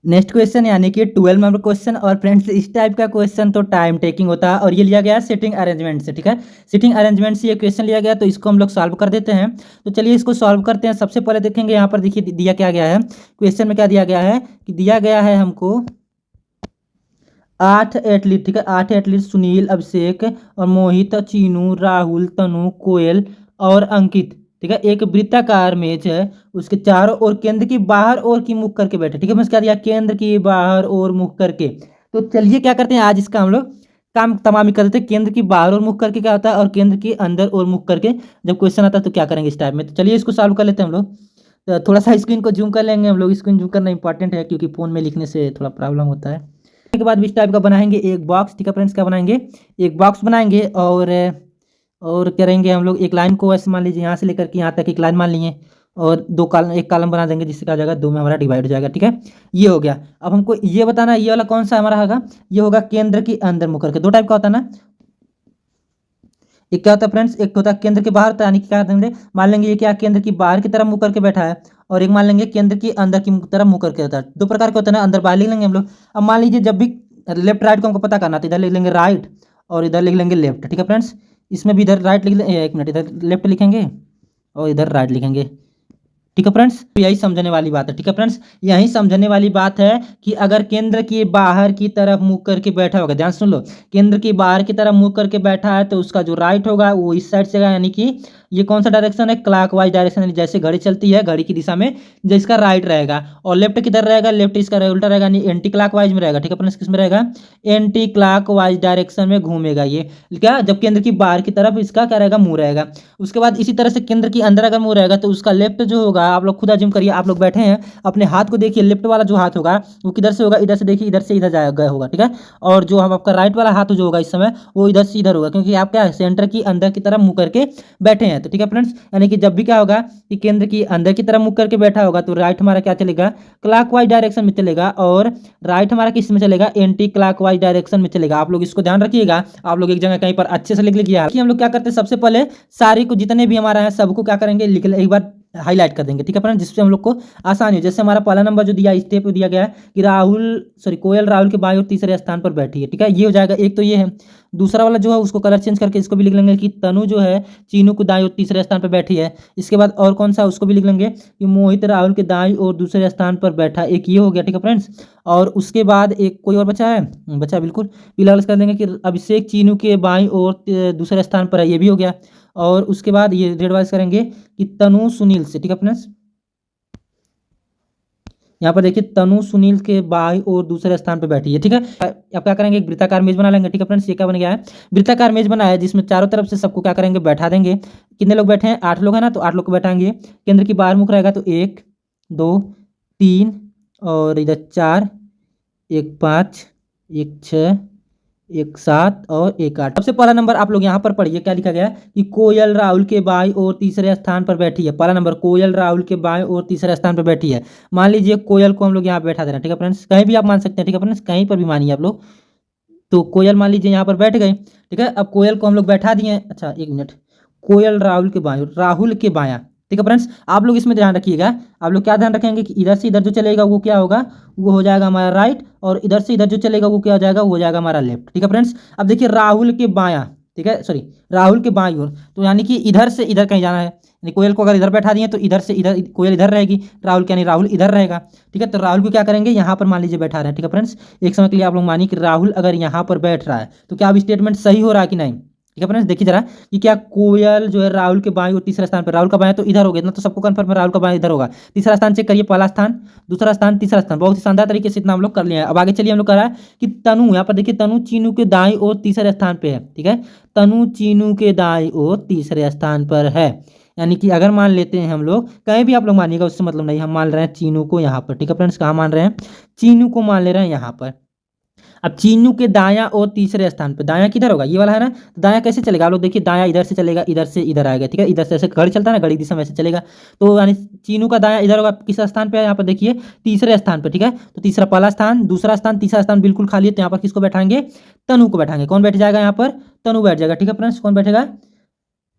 Speaker 1: नेक्स्ट क्वेश्चन यानी कि 12 नंबर क्वेश्चन, और फ्रेंड्स इस टाइप का क्वेश्चन तो टाइम टेकिंग होता है, और ये लिया गया है सिटिंग अरेंजमेंट से, ठीक है। सिटिंग अरेंजमेंट से ये क्वेश्चन लिया गया, तो इसको हम लोग सॉल्व कर देते हैं। तो चलिए इसको सॉल्व करते हैं। सबसे पहले देखेंगे यहाँ पर, देखिए दिया क्या गया है क्वेश्चन में, क्या दिया गया है कि दिया गया है हमको 8 एथलीट, ठीक है, 8 एथलीट सुनील, अभिषेक और मोहित, चीनू, राहुल, तनु, कोयल और अंकित, ठीक है, एक वृत्ताकार मेज है, उसके चारों ओर केंद्र की बाहर ओर की मुख करके बैठे, ठीक है। मैं क्या दिया, केंद्र की बाहर ओर मुख करके। तो चलिए क्या करते हैं आज इसका हम लोग काम तमामी कर देते हैं। केंद्र की बाहर ओर मुख करके क्या होता है, और केंद्र की अंदर ओर मुख करके जब क्वेश्चन आता है तो क्या करेंगे इस टाइप में। तो चलिए इसको सॉल्व कर लेते हैं हम लोग। तो थोड़ा सा स्क्रीन को जूम कर लेंगे हम लोग, स्क्रीन जूम करना इंपॉर्टेंट है, क्योंकि फ़ोन में लिखने से थोड़ा प्रॉब्लम होता है। के बाद इस टाइप का बनाएंगे एक बॉक्स, ठीक है फ्रेंड्स, क्या बनाएंगे, एक बॉक्स बनाएंगे। और करेंगे हम लोग एक लाइन को ऐसे मान लीजिए यहाँ से लेकर के यहाँ तक एक लाइन मान लिए, और एक कॉलम बना देंगे, जिससे क्या हो जाएगा 2 में हमारा डिवाइड हो जाएगा, ठीक है। ये हो गया। अब हमको ये बताना है ये वाला कौन सा हमारा होगा, ये होगा केंद्र की अंदर मुख करके। दो टाइप का होता है ना, एक क्या होता है फ्रेंड्स, एक होता है केंद्र के बाहर, यानी कि क्या देंगे, मान लेंगे ये क्या केंद्र की बाहर की तरफ मुँह करके बैठा है, और एक मान लेंगे केंद्र की अंदर की तरफ मुँह करके होता है। दो प्रकार के होते हैं ना, अंदर बाहर लिख लेंगे हम लोग। अब मान लीजिए जब भी लेफ्ट राइट को हमको पता करना, तो इधर लिख लेंगे राइट और इधर लिख लेंगे लेफ्ट, ठीक है फ्रेंड्स। इसमें भी इधर राइट लिख लेंगे, एक मिनट, इधर लेफ्ट लिखेंगे और इधर राइट लिखेंगे, ठीक है फ्रेंड्स। यही समझने वाली बात है, ठीक है फ्रेंड्स, यही समझने वाली बात है कि अगर केंद्र के बाहर की तरफ मुँह करके बैठा होगा, ध्यान सुन लो, केंद्र के बाहर की तरफ मुँह करके बैठा है, तो उसका जो राइट होगा वो इस साइड से होगा, यानी कि ये कौन सा डायरेक्शन है, क्लॉकवाइज डायरेक्शन, यानी जैसे घड़ी चलती है घड़ी की दिशा में जिसका राइट रहेगा। और लेफ्ट किधर रहेगा, लेफ्ट इसका उल्टा रहेगा, यानी एंटी क्लॉकवाइज में रहेगा, ठीक है फ्रेंड्स। किस में रहेगा, एंटी क्लॉकवाइज डायरेक्शन में घूमेगा ये, क्या, जब केंद्र की बाहर की तरफ इसका क्या रहेगा, मुंह रहेगा। उसके बाद इसी तरह से केंद्र की अंदर अगर मुंह रहेगा, तो उसका लेफ्ट जो होगा, आप लोग खुद अज्यूम करिए, आप लोग बैठे हैं, अपने हाथ को देखिए, लेफ्ट वाला जो हाथ होगा वो किधर से होगा, इधर से देखिए, इधर से इधर जाएगा होगा, ठीक है। और जो हम आपका राइट वाला हाथ जो होगा इस समय, वो इधर से इधर होगा, क्योंकि आप क्या है, सेंटर की अंदर की तरफ मुंह करके बैठे हैं, तो ठीक है फ्रेंड्स। यानी कि जब भी क्या होगा कि केंद्र की अंदर की तरफ मुख करके बैठा होगा, तो राइट हमारा क्या चलेगा, क्लॉकवाइज डायरेक्शन में चलेगा, और राइट हमारा किस में चलेगा, एंटी क्लॉकवाइज डायरेक्शन में चलेगा। आप लोग इसको ध्यान रखिएगा, आप लोग एक जगह कहीं पर अच्छे से लिख लीजिए। हम लोग क्या करते हैं, सबसे पहले सारी को जितने भी हमारा है सबको क्या करेंगे, लिख एक बार हाईलाइट कर देंगे, ठीक है फ्रेंड्स, जिससे हम लोग को आसानी हो। जैसे हमारा पहला नंबर जो दिया स्टेप दिया गया है कि कोयल राहुल के बाईं और तीसरे स्थान पर बैठी है, ठीक है, ये हो जाएगा। एक तो ये है। दूसरा वाला जो है उसको कलर चेंज करके इसको भी लिख लेंगे कि तनु जो है चीनू को दाईं और तीसरे स्थान पर बैठी है। इसके बाद और कौन सा, उसको भी लिख लेंगे कि मोहित राहुल के दाईं और दूसरे स्थान पर बैठा, एक ये हो गया, ठीक है फ्रेंड्स। और उसके बाद एक कोई और बचा है, बचा बिल्कुल, पीला कलर कर देंगे कि अभिषेक चीनू के बाईं और दूसरे स्थान पर है, ये भी हो गया। और उसके बाद ये रेड वाइज करेंगे कि तनु सुनील से, ठीक है फ्रेंड्स, यहाँ पर देखिए तनु सुनील के बाईं और दूसरे स्थान पर बैठी है, ठीक है। अब क्या करेंगे, एक वृत्ताकार मेज बना लेंगे, ठीक है फ्रेंड्स। ये क्या बन गया है, वृत्ताकार मेज बना है जिसमें चारों तरफ से सबको क्या करेंगे, बैठा देंगे। कितने लोग बैठे हैं, 8 लोग हैं ना, तो 8 लोग को बैठाएंगे। केंद्र की बाहर मुख रहेगा तो 1 2 3 और इधर 4, एक 5, एक 6, एक 7 और एक 8। सबसे पहला नंबर आप लोग यहाँ पर पढ़िए, क्या लिखा गया है कि कोयल राहुल के बाईं और तीसरे स्थान पर बैठी है। पहला नंबर, कोयल राहुल के बाईं और तीसरे स्थान पर बैठी है। मान लीजिए कोयल को हम लोग यहाँ बैठा दे रहे हैं, ठीक है फ्रेंड्स, कहीं भी आप मान सकते हैं, ठीक है फ्रेंड्स, कहीं पर भी मानिए आप लोग। तो कोयल मान लीजिए यहाँ पर बैठ गए, ठीक है। अब कोयल को हम लोग बैठा दिए। अच्छा एक मिनट, कोयल राहुल के बाईं, राहुल के बायां, ठीक है फ्रेंड्स। आप लोग इसमें ध्यान रखिएगा, आप लोग क्या ध्यान रखेंगे कि इधर से इधर जो चलेगा वो क्या होगा, वो हो जाएगा हमारा राइट, और इधर से इधर जो चलेगा वो क्या हो जाएगा, वो हो जाएगा हमारा लेफ्ट, ठीक है फ्रेंड्स। अब देखिए राहुल के बायां, ठीक है, सॉरी, राहुल के बाईं ओर, तो यानी कि इधर से इधर कहीं जाना है, यानी कोयल को अगर इधर बैठा दिए तो इधर से इधर कोयल इधर रहेगी, राहुल यानी राहुल इधर रहेगा, ठीक है। तो राहुल को क्या करेंगे, यहाँ पर मान लीजिए बैठा रहे हैं, ठीक है फ्रेंड्स। एक समय के लिए आप लोग मानिए कि राहुल अगर यहाँ पर बैठ रहा है तो क्या अब स्टेटमेंट सही हो रहा है कि नहीं, ठीक है फ्रेंड्स। देखिए जरा कि क्या कोयल जो है राहुल के बाईं और तीसरा स्थान पर, राहुल का बायां तो इधर हो गया, इतना तो सबको कंफर्म है, राहुल का बायां इधर होगा। तीसरा स्थान चेक करिए, पहला स्थान, दूसरा स्थान, तीसरा स्थान, बहुत ही शानदार तरीके से इतना हम लोग कर लिया है। अब आगे चलिए, हम लोग कर रहा है कि तनु, यहाँ पर देखिए तनु चीनू के दाईं और तीसरे स्थान पे है, ठीक है। तनु चीनू के दाईं और तीसरे स्थान पर है, यानी कि अगर मान लेते हैं हम लोग, कहीं भी आप लोग मानिएगा उससे मतलब नहीं, हम मान रहे हैं चीनू को यहाँ पर, ठीक है फ्रेंड्स। कहाँ मान रहे हैं, चीनू को मान ले रहे हैं यहाँ पर। अब चीनू के दायां और तीसरे स्थान पे, दायां किधर होगा, ये वाला है ना, तो दायां कैसे चलेगा, आप लोग देखिए, दायां इधर से चलेगा, इधर से इधर आएगा, ठीक है, इधर से ऐसे घड़ी चलता है ना, घड़ी दिशा में ऐसे चलेगा। तो यानी चीनू का दायां इधर होगा, किस स्थान पे है, यहाँ पर देखिए तीसरे स्थान पे, ठीक है। तो तीसरा, पहला स्थान, दूसरा स्थान, तीसरा स्थान बिल्कुल खाली है, तो यहाँ पर किसको बैठाएंगे, तनु को बैठाएंगे। कौन बैठ जाएगा यहाँ पर, तनु बैठ जाएगा, ठीक है फ्रेंड्स, कौन बैठेगा,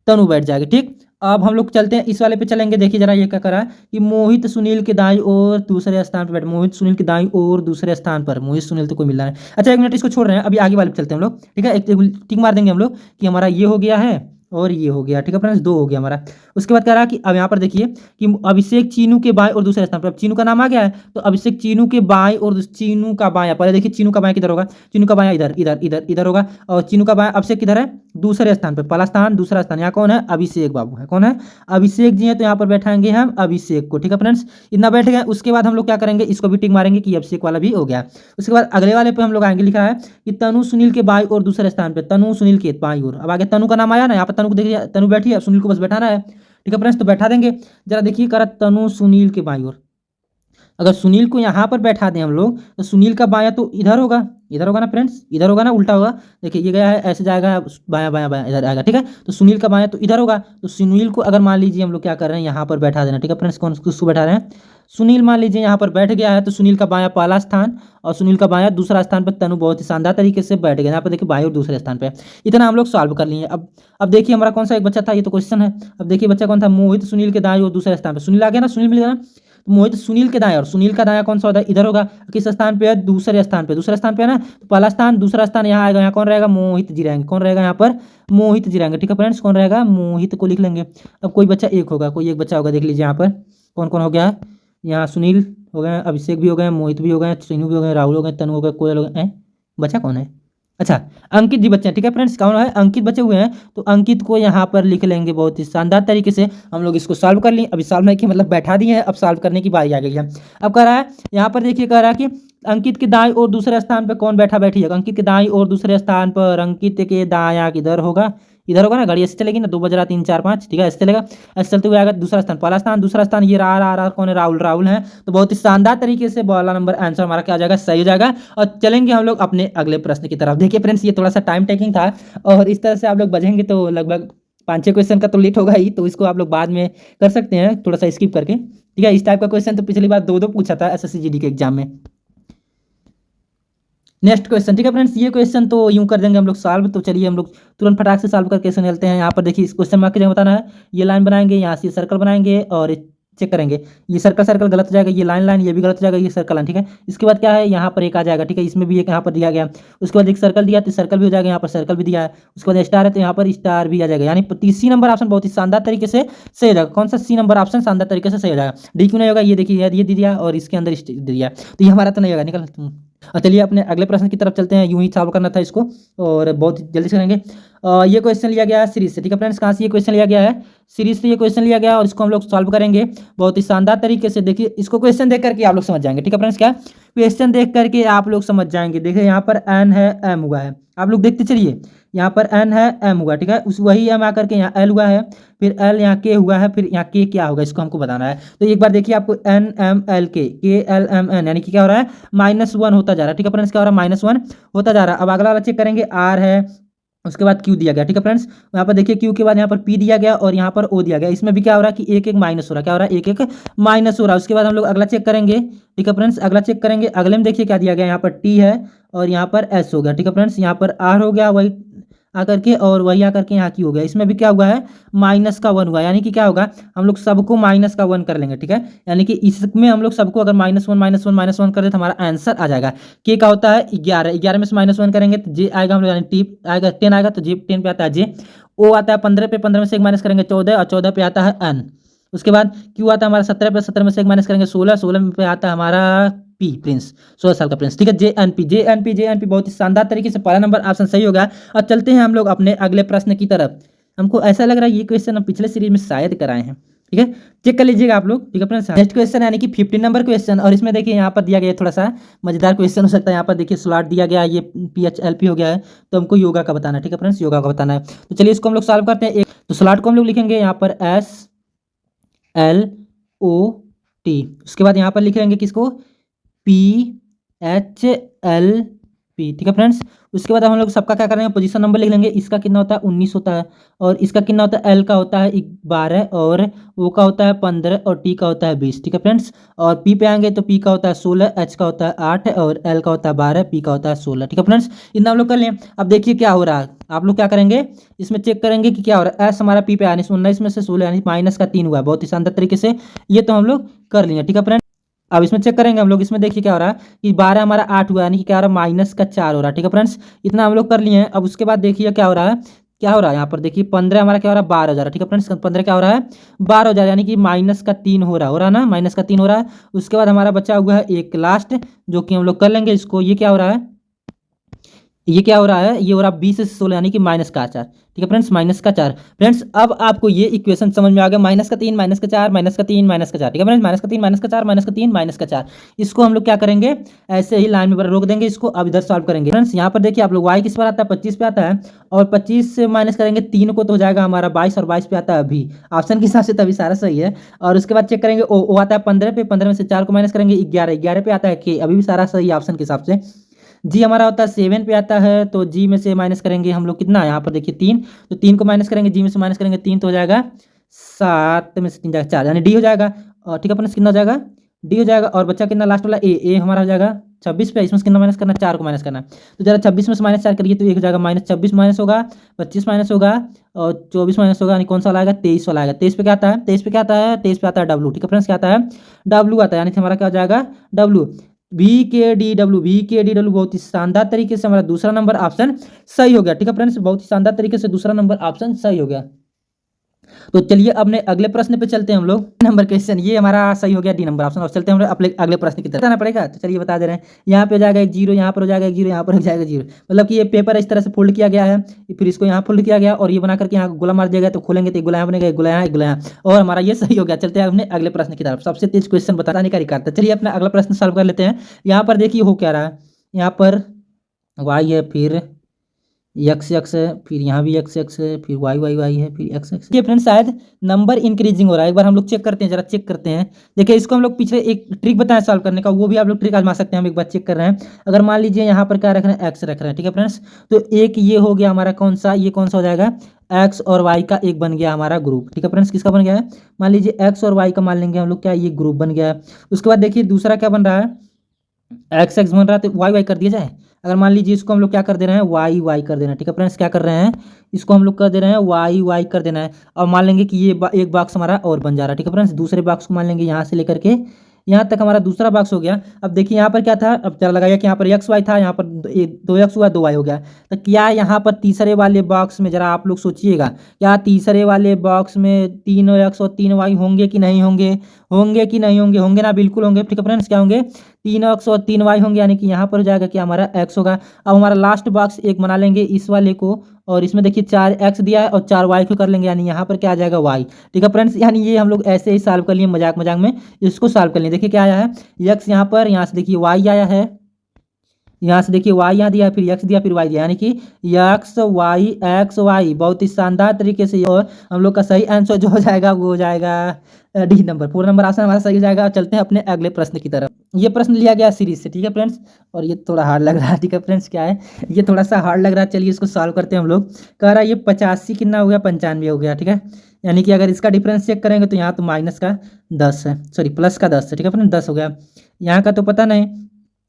Speaker 1: तनु बैठ जाएगा, ठीक। अब हम लोग चलते हैं इस वाले पे चलेंगे। देखिए जरा ये क्या करा कि मोहित सुनील के दाईं और दूसरे स्थान पर बैठे, मोहित सुनील के दाईं और दूसरे स्थान पर, मोहित सुनील तो कोई मिल रहा है। अच्छा एक मिनट इसको छोड़ रहे हैं, अभी आगे वाले पे चलते हैं हम लोग, ठीक है। एक टिक मार देंगे हम लोग कि हमारा ये हो गया है और ये हो गया, ठीक है फ्रेंड्स, 2 हो गया हमारा। उसके बाद कह रहा है कि अब यहाँ पर देखिए कि अभिषेक चीनू के बाएं और दूसरे स्थान पर, अब चीनू का नाम आ गया है तो अभिषेक चीनू के बाएं और चीनू का बायां, पहले देखिए चीनू का बायां किधर होगा, चीनू का बायां इधर इधर इधर इधर होगा, और चीनू का बायां अभिषेक किधर है, दूसरे स्थान पर, पहला स्थान दूसरा स्थान, यहाँ कौन है, अभिषेक बाबू है, कौन है, अभिषेक जी है, तो यहाँ पर बैठाएंगे हम अभिषेक को, ठीक है फ्रेंड्स, इतना बैठ गए। उसके बाद हम लोग क्या करेंगे, इसको भी टिक मारेंगे कि अभिषेक वाला भी हो गया। उसके बाद अगले वाले पे हम लोग आएंगे, लिखा है कि तनु सुनील के बाईं और दूसरे स्थान पे, तनु सुनील के बाईं ओर। अब आगे तनु का नाम आया ना, यहाँ पर तनु को देखिए, तनु बैठी है, सुनील को बस बैठाना है, ठीक है फ्रेंड्स, तो बैठा देंगे। जरा देखिए करा तनु सुनील के बाईं ओर, अगर सुनील को यहाँ पर बैठा दें हम लोग तो सुनील का बायां तो इधर होगा, इधर होगा ना फ्रेंड्स, इधर होगा ना, उल्टा होगा। देखिए ये गया है ऐसे जाएगा, बायां बायां बायां इधर आएगा, ठीक है। तो सुनील का बायां तो इधर होगा, तो सुनील को अगर मान लीजिए हम लोग क्या कर रहे हैं, यहाँ पर बैठा देना, ठीक है फ्रेंड्स। कौन किसको बैठा रहे हैं, सुनील मान लीजिए यहाँ पर बैठ गया है, तो सुनील का बायां पहला स्थान और सुनील का बायां दूसरा स्थान पर तनु बहुत ही शानदार तरीके से बैठ गया। यहाँ पर देखिए बाईं और दूसरे स्थान पे, इतना हम लोग सॉल्व कर लिए। अब देखिए हमारा कौन सा एक बच्चा था, ये तो क्वेश्चन है। अब देखिए बच्चा कौन था, मोहित सुनील के दाएं और दूसरे स्थान पे, सुनील आ गया ना, सुनील मिल गया ना, तो मोहित सुनील के दाएं, और सुनील का दायां कौन सा होता है, इधर होगा, किस स्थान पे है, दूसरे स्थान पे, दूसरे स्थान पे है ना, तो पहला स्थान दूसरा स्थान यहाँ आएगा, यहाँ कौन रहेगा, मोहित जी रहेंगे, कौन रहेगा यहाँ पर, मोहित जी रहेंगे, ठीक है फ्रेंड्स, कौन रहेगा, मोहित को लिख लेंगे। अब कोई बच्चा एक होगा, कोई एक बच्चा होगा, देख लीजिए यहाँ पर कौन कौन हो गया, यहाँ सुनील हो गए, अभिषेक भी हो गए, मोहित भी हो गए, चीनू भी हो गए, राहुल हो गए, तनु हो गए, कोयल हो गए, बच्चा कौन है, अच्छा अंकित जी बच्चे हैं, ठीक है फ्रेंड्स, कौन है, अंकित बचे हुए हैं, तो अंकित को यहाँ पर लिख लेंगे। बहुत ही शानदार तरीके से हम लोग इसको सॉल्व कर लिए। अभी सॉल्व नहीं किया मतलब बैठा दिए हैं, अब सॉल्व करने की बारी आ गई है। अब कह रहा है यहाँ पर देखिए, कह रहा है कि अंकित के दाएं और दूसरे स्थान पर कौन बैठा बैठी है, अंकित के दाएं और दूसरे स्थान पर, अंकित के दायां किधर होगा, इधर होगा ना, घड़ी ऐसे चलेगी ना, 2 बज रहा 3 4 5, ठीक है, ऐसे चलेगा, ऐसे चलते हुए आएगा दूसरा स्थान, पहला स्थान दूसरा स्थान, ये रहा कौन है, राहुल, राहुल है। तो बहुत ही शानदार तरीके से वाला नंबर आंसर हमारा क्या आ जाएगा, सही हो जाएगा। और चलेंगे हम लोग अपने अगले प्रश्न की तरफ। देखिए फ्रेंड्स ये थोड़ा सा टाइम टेकिंग था, और इस तरह से आप लोग बजेंगे तो लगभग 5-6 क्वेश्चन का तो लेट होगा ही, तो इसको आप लोग बाद में कर सकते हैं थोड़ा सा स्किप करके, ठीक है। इस टाइप का क्वेश्चन तो पिछली बार 2-2 पूछा था SSC GD के एग्जाम में। नेक्स्ट क्वेश्चन, ठीक है फ्रेंड्स, ये क्वेश्चन तो यूं कर देंगे हम लोग सॉल्व। तो चलिए हम लोग तुरंत फटाक से सॉल्व करके चलते हैं। यहाँ पर देखिए इस क्वेश्चन मार्क की जगह बताना है, ये लाइन बनाएंगे, यहाँ से सर्कल बनाएंगे और चेक करेंगे। ये सर्कल सर्कल गलत हो जाएगा, ये लाइन लाइन ये भी गलत हो जाएगा, ये सर्कल लाइन, ठीक है। इसके बाद क्या है, यहाँ पर एक आ जाएगा, ठीक है, इसमें भी एक यहाँ पर दिया गया। उसके बाद एक सर्कल दिया तो सर्कल भी हो जाएगा, यहाँ पर सर्कल भी दिया है। उसके बाद स्टार है तो यहाँ पर स्टार भी आ जाएगा, यानी सी नंबर ऑप्शन बहुत ही शानदार तरीके से सही हो जाएगा। कौन सा सी नंबर ऑप्शन शानदार तरीके से सही हो जाएगा? डी क्यों नहीं होगा? ये देखिए ये दिया और इसके अंदर दिया, तो ये हमारा तो नहीं होगा, निकल। चलिए अपने अगले प्रश्न की तरफ चलते हैं। यूं ही सॉल्व करना था इसको और बहुत जल्दी से करेंगे। ये क्वेश्चन लिया गया है सीरीज से, ठीक है फ्रेंड्स। कहाँ से ये क्वेश्चन लिया गया है? सीरीज से ये क्वेश्चन लिया गया और इसको हम लोग सॉल्व करेंगे बहुत ही शानदार तरीके से। देखिए इसको क्वेश्चन देख करके आप लोग समझ जाएंगे, ठीक है फ्रेंड्स। क्या क्वेश्चन देख करके आप लोग समझ जाएंगे। देखिए यहाँ पर एन है, एम हुआ है, आप लोग देखते चलिए। यहाँ पर एन है, एम हुआ, ठीक है, उस वही एम आकर के यहाँ एल हुआ है, फिर एल यहाँ के हुआ है, फिर यहाँ के क्या होगा इसको हमको बताना है। तो एक बार देखिए आपको एन एम एल के एल एम एन, यानी कि क्या हो रहा है, -1 होता जा रहा है, ठीक है फ्रेंड्स। क्या हो रहा है, -1 होता जा रहा है। अब अगला वाला चेक करेंगे, आर है, उसके बाद क्यू दिया गया, ठीक है फ्रेंड्स। यहाँ पर देखिए क्यू के बाद यहाँ पर पी दिया गया और यहाँ पर ओ दिया गया। इसमें भी क्या हो रहा है कि एक एक माइनस हो रहा है, क्या हो रहा है, एक एक माइनस हो रहा है। उसके बाद हम लोग अगला चेक करेंगे, ठीक है फ्रेंड्स। अगला चेक करेंगे, अगले में देखिए क्या दिया गया, यहाँ पर टी है और यहाँ पर एस हो गया, ठीक है फ्रेंड्स। यहाँ पर आर हो गया वही आकर के और वही आकर के यहाँ की हो गया। इसमें भी क्या हुआ है, -1 हुआ, यानी कि क्या होगा, हम लोग सबको -1 कर लेंगे, ठीक है। यानी कि इसमें हम लोग सबको अगर -1 कर दे तो हमारा आंसर आ जाएगा। के का होता है 11, 11 में से -1 करेंगे तो जे आएगा हम लोग, यानी टी आएगा 10 आएगा, तो जे 10 पे आता है जे। ओ आता है 15 पे, 15 में से 1 माइनस करेंगे 14 और 14 पे आता है एन। उसके बाद क्यू आता है हमारा 17 पे, 17 में से 1 माइनस करेंगे 16, 16 पे आता है हमारा पी, प्रिंस, 16 साल का प्रिंस, ठीक है। J N P, J N P, J N P, बहुत ही शानदार तरीके से पहला नंबर ऑप्शन सही होगा। अब चलते हैं हम लोग अपने अगले प्रश्न की तरफ। हमको ऐसा लग रहा है ये क्वेश्चन हम पिछले सीरीज में शायद कराए हैं, ठीक है, चेक कर लीजिएगा आप लोग, ठीक है फ्रेंड्स। नेक्स्ट क्वेश्चन यानी कि 15 नंबर क्वेश्चन, और इसमें देखिए यहाँ पर दिया गया थोड़ा सा मजेदार क्वेश्चन हो सकता है। यहाँ पर देखिए स्लॉट दिया गया, ये PHLP हो गया है, तो हमको योगा का बताना है, ठीक है फ्रेंड्स, योगा का बताना है। तो चलिए इसको हम लोग सॉल्व करते हैं। एक तो स्लॉट को हम लोग लिखेंगे यहाँ पर SLOT, उसके बाद यहाँ पर लिख लेंगे किसको, PHLP, ठीक है फ्रेंड्स। उसके बाद हम लोग सबका क्या करेंगे, पोजीशन नंबर लिख लेंगे। इसका कितना होता है, 19 होता है, और इसका कितना होता है, एल का होता है 12 और ओ का होता है 15 और टी का होता है 20, ठीक है फ्रेंड्स। और पी पे आएंगे तो पी का होता है 16, एच का होता है 8 और एल का होता है 12, पी का होता है 16, ठीक है फ्रेंड्स। इतना हम लोग कर लें। अब देखिए क्या हो रहा है, आप लोग क्या करेंगे, इसमें चेक करेंगे कि क्या हो रहा है। एस हमारा पी पे यानी 19 में से 16 यानी -3 हुआ है, बहुत ही शानदार तरीके से ये तो हम लोग कर लेंगे, ठीक है फ्रेंड्स। अब इसमें चेक करेंगे हम लोग, इसमें देखिए क्या हो रहा है कि 12 हमारा 8 हुआ, यानी कि क्या हो रहा है, -4 हो रहा है, ठीक है फ्रेंड्स। इतना हम लोग कर लिए हैं। अब उसके बाद देखिए क्या हो रहा है, क्या हो रहा है, यहाँ पर देखिए 15 हमारा क्या हो रहा है, 12 हो जा रहा है, ठीक है फ्रेंड्स। 15 क्या हो रहा है, 12 हो जा रहा है, यानी कि -3 हो रहा है ना, -3 हो रहा है। उसके बाद हमारा बचा हुआ है एक लास्ट, जो कि हम लोग कर लेंगे इसको। ये क्या हो रहा है, ये क्या हो रहा है, ये हो रहा है 20 से 16 यानी कि -4, ठीक है फ्रेंड्स, -4। फ्रेंड्स अब आपको ये इक्वेशन समझ में आ गया, -3 -4 -3 -4, ठीक है फ्रेंड्स, -3 -4 -3 -4। इसको हम लोग क्या करेंगे, ऐसे ही लाइन में रोक देंगे इसको। अब इधर सॉल्व करेंगे फ्रेंड्स। यहाँ पर देखिए आप लोग y किस पर आता है, 25 पे आता है, और 25 से माइनस करेंगे 3 को तो हो जाएगा हमारा 22, और 22 पे आता है अभी, ऑप्शन के हिसाब से तभी सारा सही है। और उसके बाद चेक करेंगे ओ आता है 15 पे, 15 में से 4 को माइनस करेंगे 11, 11 पे आता है के, अभी भी सारा सही है ऑप्शन के हिसाब से। जी हमारा होता है 7 पे आता है, तो जी में से माइनस करेंगे हम लोग कितना, यहाँ पर देखिए 3, तो 3 को माइनस करेंगे, जी में से माइनस करेंगे 3 तो हो जाएगा 7 में से 3 जाएगा 4, यानी डी हो जाएगा। और ठीक है अपने कितना हो जाएगा, डी हो जाएगा। और बच्चा कितना लास्ट वाला ए हमारा हो जाएगा 26 पे, इसमें से कितना माइनस करना, 4 को माइनस करना है। तो जरा 26 में से -4 करिए तो एक हो जाएगा -26 माइनस होगा, 25 माइनस होगा और 24 माइनस होगा, यानी कौन सा वाला आएगा, 23 वाला आएगा। 23 पे क्या आता है, 23 पे क्या आता है, 23 पे आता है डब्लू, ठीक है फ्रेंड्स, क्या आता है, डब्लू आता है, यानी कि हमारा क्या हो जाएगा डब्लू, VKDW बहुत ही शानदार तरीके से हमारा दूसरा नंबर ऑप्शन सही हो गया, ठीक है फ्रेंड्स, बहुत ही शानदार तरीके से दूसरा नंबर ऑप्शन सही हो गया। तो चलिए अपने अगले प्रश्न पे चलते हैं हम लोग। नंबर क्वेश्चन ये हमारा सही हो गया, डी नंबर ऑप्शन। और चलते हैं हम लोग अपने अगले प्रश्न की तरफ, बताना पड़ेगा तो चलिए बता दे रहे हैं। यहाँ पे हो जाएगा 1 0, यहाँ पर हो जाएगा 1 0, यहाँ पर हो जाएगा 0, मतलब कि ये पेपर इस तरह से फोल्ड किया गया है, फिर इसको यहाँ फोल्ड किया गया और ये बना करके यहाँ गोला मार दिया गया, तो खोलेंगे तो एक गोला यहाँ बनेगा, एक गोला यहाँ, एक गोला यहाँ, और हमारा ये सही हो गया। चलते हैं अपने अगले प्रश्न की तरफ। सबसे तेज क्वेश्चन बताने का रिकॉर्ड था। चलिए अपना अगला प्रश्न सॉल्व कर लेते हैं। यहाँ पर देखिए हो क्या रहा है, यहाँ पर वाई है, फिर यक्स यक्स है, फिर यहाँ भी यक्स यक्स है, फिर वाई वाई वाई है, फिर एक्स एक्स। ये फ्रेंड्स शायद नंबर इंक्रीजिंग हो रहा है, एक बार हम लोग चेक करते हैं, जरा चेक करते हैं। देखिए इसको हम लोग पिछले एक ट्रिक बताया सॉल्व करने का, वो भी आप लोग ट्रिक आजमा सकते हैं। हम एक बार चेक कर रहे हैं। अगर मान लीजिए यहाँ पर क्या रख रहे हैं, एक्स रख रहे हैं, ठीक है फ्रेंड्स, तो एक ये हो गया हमारा कौन सा, ये कौन सा हो जाएगा, एक्स और वाई का एक बन गया हमारा ग्रुप, ठीक है फ्रेंड्स। किसका बन गया है, मान लीजिए एक्स और वाई का मान लेंगे हम लोग, क्या ये ग्रुप बन गया है। उसके बाद देखिए दूसरा क्या बन रहा है, एक्स एक्स बन रहा है तो वाई वाई कर दिया जाए। अगर मान लीजिए इसको हम लोग क्या कर दे रहे हैं, वाई वाई कर देना है। ठीक है फ्रेंड्स, क्या कर रहे हैं, इसको हम लोग कर दे रहे हैं वाई वाई कर देना है। और मान लेंगे कि ये एक बॉक्स हमारा और बन जा रहा है। ठीक है फ्रेंड्स, दूसरे बॉक्स को मान लेंगे यहाँ से लेकर के यहाँ तक हमारा दूसरा बॉक्स हो गया। अब देखिए यहाँ पर क्या था, अब चला लगाया कि यहाँ पर एक्स वाई था, यहाँ पर दो एक्स हुआ, दो वाई हो गया। तो क्या यहाँ पर तीसरे वाले बॉक्स में जरा आप लोग सोचिएगा, क्या तीसरे वाले बॉक्स में 3 एक्स और 3 वाई होंगे कि नहीं होंगे, होंगे कि नहीं होंगे, होंगे ना, बिल्कुल होंगे। ठीक है फ्रेंड्स, क्या होंगे, 3 एक्स और 3 वाई होंगे, यानी कि यहाँ पर हो जाएगा कि हमारा एक्स होगा। अब हमारा लास्ट बॉक्स एक बना लेंगे इस वाले को, और इसमें देखिए 4 एक्स दिया है और 4 वाई को कर लेंगे, यानी यहाँ पर क्या आ जाएगा वाई। ठीक है फ्रेंड्स, यानी ये हम लोग ऐसे ही सॉल्व कर लिए, मजाक मजाक में इसको सॉल्व कर लिए। देखिए क्या आया है, एक्स यहाँ पर, यहाँ से देखिए वाई आया है, यहाँ से देखिए वाई यहाँ दिया, फिर एक्स दिया, फिर वाई दिया, यानी कि एक्स वाई बहुत ही शानदार तरीके से। और हम लोग का सही आंसर जो हो जाएगा वो हो जाएगा डी नंबर, पूरा नंबर आंसर हमारा सही हो जाएगा। चलते हैं अपने अगले प्रश्न की तरफ। ये प्रश्न लिया गया सीरीज से। ठीक है फ्रेंड्स, और ये थोड़ा हार्ड लग रहा है। ठीक है फ्रेंड्स, क्या है, ये थोड़ा सा हार्ड लग रहा है, चलिए इसको सॉल्व करते हैं हम लोग। कह रहा है ये 85 कितना हो गया, 95 हो गया। ठीक है, यानी कि अगर इसका डिफरेंस चेक करेंगे तो यहाँ तो माइनस का 10 है, सॉरी प्लस का 10 है। ठीक है फ्रेंड्स, 10 हो गया, यहाँ का तो पता नहीं,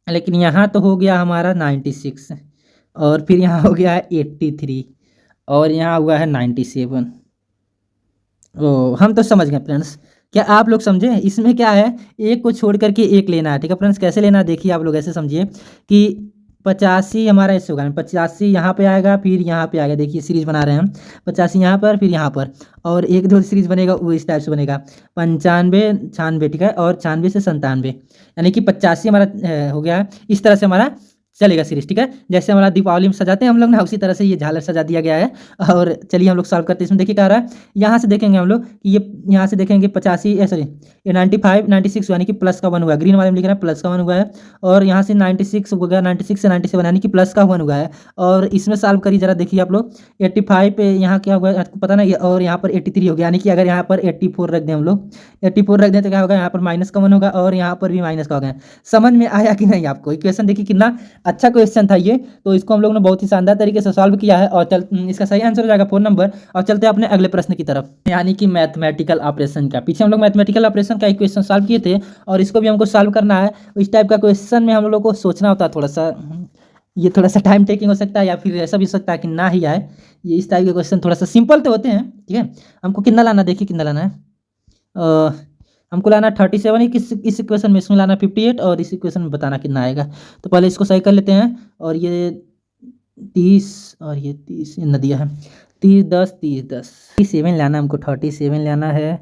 Speaker 1: लेकिन यहाँ तो हो गया हमारा 96, और फिर यहाँ हो गया है 83, और यहाँ हुआ है 97। ओ, हम तो समझ गए फ्रेंड्स। क्या आप लोग समझे, इसमें क्या है, एक को छोड़ करके एक लेना है। ठीक है फ्रेंड्स, कैसे लेना है देखिए, आप लोग ऐसे समझिए कि 85 हमारा ऐसे होगा, 85 यहाँ पे आएगा, फिर यहाँ पे आएगा। देखिए सीरीज बना रहे हैं हम, 85 यहाँ पर, फिर यहाँ पर, और एक दो सीरीज बनेगा वो इस टाइप से बनेगा, 95 96। ठीक है, और 96 से 97, यानी कि 85 हमारा हो गया है। इस तरह से हमारा चलेगा सीरीज। ठीक है, जैसे हमारा दीपावली में सजाते हैं हम लोग ना, उसी तरह से ये झालर सजा दिया गया है। और चलिए हम लोग सॉल्व करते हैं। इसमें देखिए क्या आ रहा है, यहाँ से देखेंगे हम लोग कि ये, यहाँ से देखेंगे 85 सॉरी ये 95 96, यानी कि प्लस का 1 हुआ है, ग्रीन वाले में लिख रहा है प्लस का 1 हुआ है। और यहाँ से 96 हो गया, 96 से 97, यानी कि प्लस का 1 हुआ है। और इसमें सॉल्व करिए जरा, देखिए आप लोग 85 पे यहाँ क्या हुआ है आपको पता नहीं, और यहाँ पर 83 हो गया, यानी कि अगर यहाँ पर 84 रख दें हम लोग, 84 रख दें तो क्या होगा, यहाँ पर माइनस का 1 होगा, और यहाँ पर भी माइनस का होगा। समझ में आया कि नहीं आपको इक्वेशन, देखिए कितना अच्छा क्वेश्चन था ये। तो इसको हम लोग ने बहुत ही शानदार तरीके से सॉल्व किया है, और इसका सही आंसर हो जाएगा 4 नंबर। और चलते हैं अपने अगले प्रश्न की तरफ, यानी कि मैथमेटिकल ऑपरेशन का। पीछे हम लोग मैथमेटिकल ऑपरेशन का इक्वेशन सॉल्व किए थे, और इसको भी हमको सॉल्व करना है। इस टाइप का क्वेश्चन में हम लोग को सोचना होता है थोड़ा सा, ये थोड़ा सा टाइम टेकिंग हो सकता है, या फिर ऐसा भी हो सकता है कि ना ही आए। ये इस टाइप के क्वेश्चन थोड़ा सा सिंपल तो होते हैं। ठीक है, हमको कितना लाना, देखिए कितना लाना है, हमको लाना 37 ही, इस इक्वेशन में, इसमें लाना 58, और इस इक्वेशन में बताना कितना आएगा। तो पहले इसको सही कर लेते हैं, और ये 30 और ये 30 ये नदिया है, 30 10 30 10 37 लाना, हमको 37 लाना है।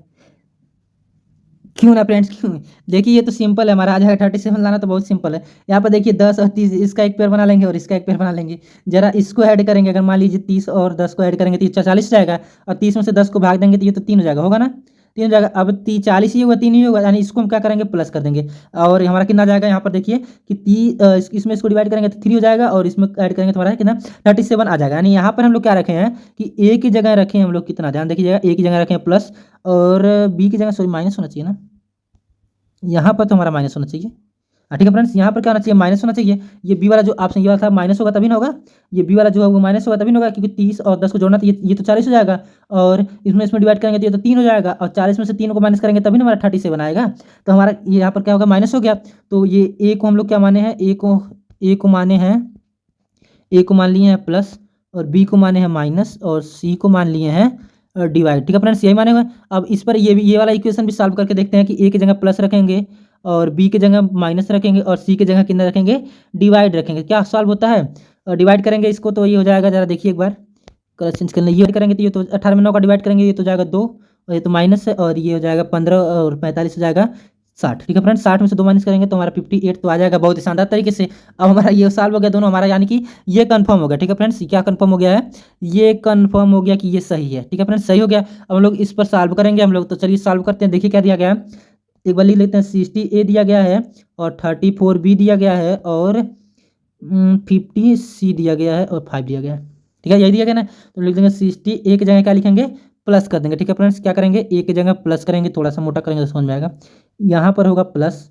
Speaker 1: क्यों ना फ्रेंड्स, क्यों, देखिए ये तो सिंपल है हमारा, आ जाएगा 37 लाना, तो बहुत सिंपल है। यहाँ पर देखिए 10 और 30, इसका एक पेयर बना लेंगे और इसका एक पेयर बना लेंगे। जरा इसको ऐड करेंगे, अगर मान लीजिए 30 और 10 को ऐड करेंगे तो 40 जाएगा, और 30 में से 10 को भाग देंगे तो ये तो 3 हो जाएगा, होगा ना, 3 हो जाएगा। अब 40 ही होगा, 3 ही होगा, यानी इसको हम क्या करेंगे, प्लस कर देंगे, और हमारा कितना जाएगा, यहाँ पर देखिए कि इसमें इसको डिवाइड करेंगे तो 3 हो जाएगा, और इसमें ऐड करेंगे तो हमारा कितना 37 आ जाएगा। यानी यहाँ पर हम लोग क्या रखे हैं कि ए की जगह रखें हम लोग कितना, ध्यान देखिएगा, ए की जगह रखें प्लस, और बी की जगह सॉरी माइनस होना चाहिए ना, यहाँ पर तो हमारा माइनस होना चाहिए। ठीक है फ्रेंड्स, यहाँ पर क्या होना चाहिए, माइनस होना चाहिए। ये बी वाला जो ऑप्शन ये वाला था माइनस होगा तभी ना होगा, ये बी वाला जो है वो माइनस होगा तभी ना होगा, क्योंकि 30 और 10 को जोड़ना तो ये तो 40 हो जाएगा, और इसमें डिवाइड करेंगे तो ये तो 3 हो जाएगा, और 40 में से 3 को माइनस करेंगे तभी ना हमारा 37 आएगा। तो हमारा ये यहाँ पर क्या होगा, माइनस हो गया। तो ये ए को हम लोग क्या माने हैं, ए को माने हैं, ए को मान लिए हैं प्लस, और बी को माने हैं माइनस, और सी को मान लिए हैं डिवाइड। ठीक है फ्रेंड्स, यही माने हुए। अब इस पर ये वाला इक्वेशन भी सॉल्व करके देखते हैं कि ए की जगह प्लस रखेंगे, और बी की जगह माइनस रखेंगे, और सी की जगह कितना रखेंगे, डिवाइड रखेंगे। क्या सॉल्व होता है, डिवाइड करेंगे इसको तो ये हो जाएगा, जरा देखिए एक बार, कलर चेंज कर लें, ये करेंगे तो ये तो 18 में 9 का डिवाइड करेंगे, ये तो जाएगा 2, और ये तो माइनस है, और ये हो जाएगा 15, और 45 हो जाएगा 60। ठीक है फ्रेंड्स, 60 में से 2 माइनस करेंगे तो हमारा 58 तो आ जाएगा, बहुत ही शानदार तरीके से। अब हमारा ये सॉल्व हो गया दोनों हमारा, यानी कि ये कंफर्म हो गया। ठीक है फ्रेंड्स, क्या कंफर्म हो गया है, ये कंफर्म हो गया कि ये सही है। ठीक है फ्रेंड्स, सही हो गया। अब हम लोग इस पर सॉल्व करेंगे हम लोग, तो चलिए सॉल्व करते हैं। देखिए क्या दिया गया है, एक बार लिख लेते हैं, 60A दिया गया है, और 34B दिया गया है, और 50C दिया गया है, और 5 दिया गया है। ठीक है, यही दिया गया ना, तो लिख देंगे 60 ए की जगह क्या लिखेंगे, प्लस कर देंगे। ठीक है फ्रेंड्स, क्या करेंगे, ए की जगह प्लस करेंगे, थोड़ा सा मोटा करेंगे तो समझ में आएगा। यहाँ पर होगा प्लस,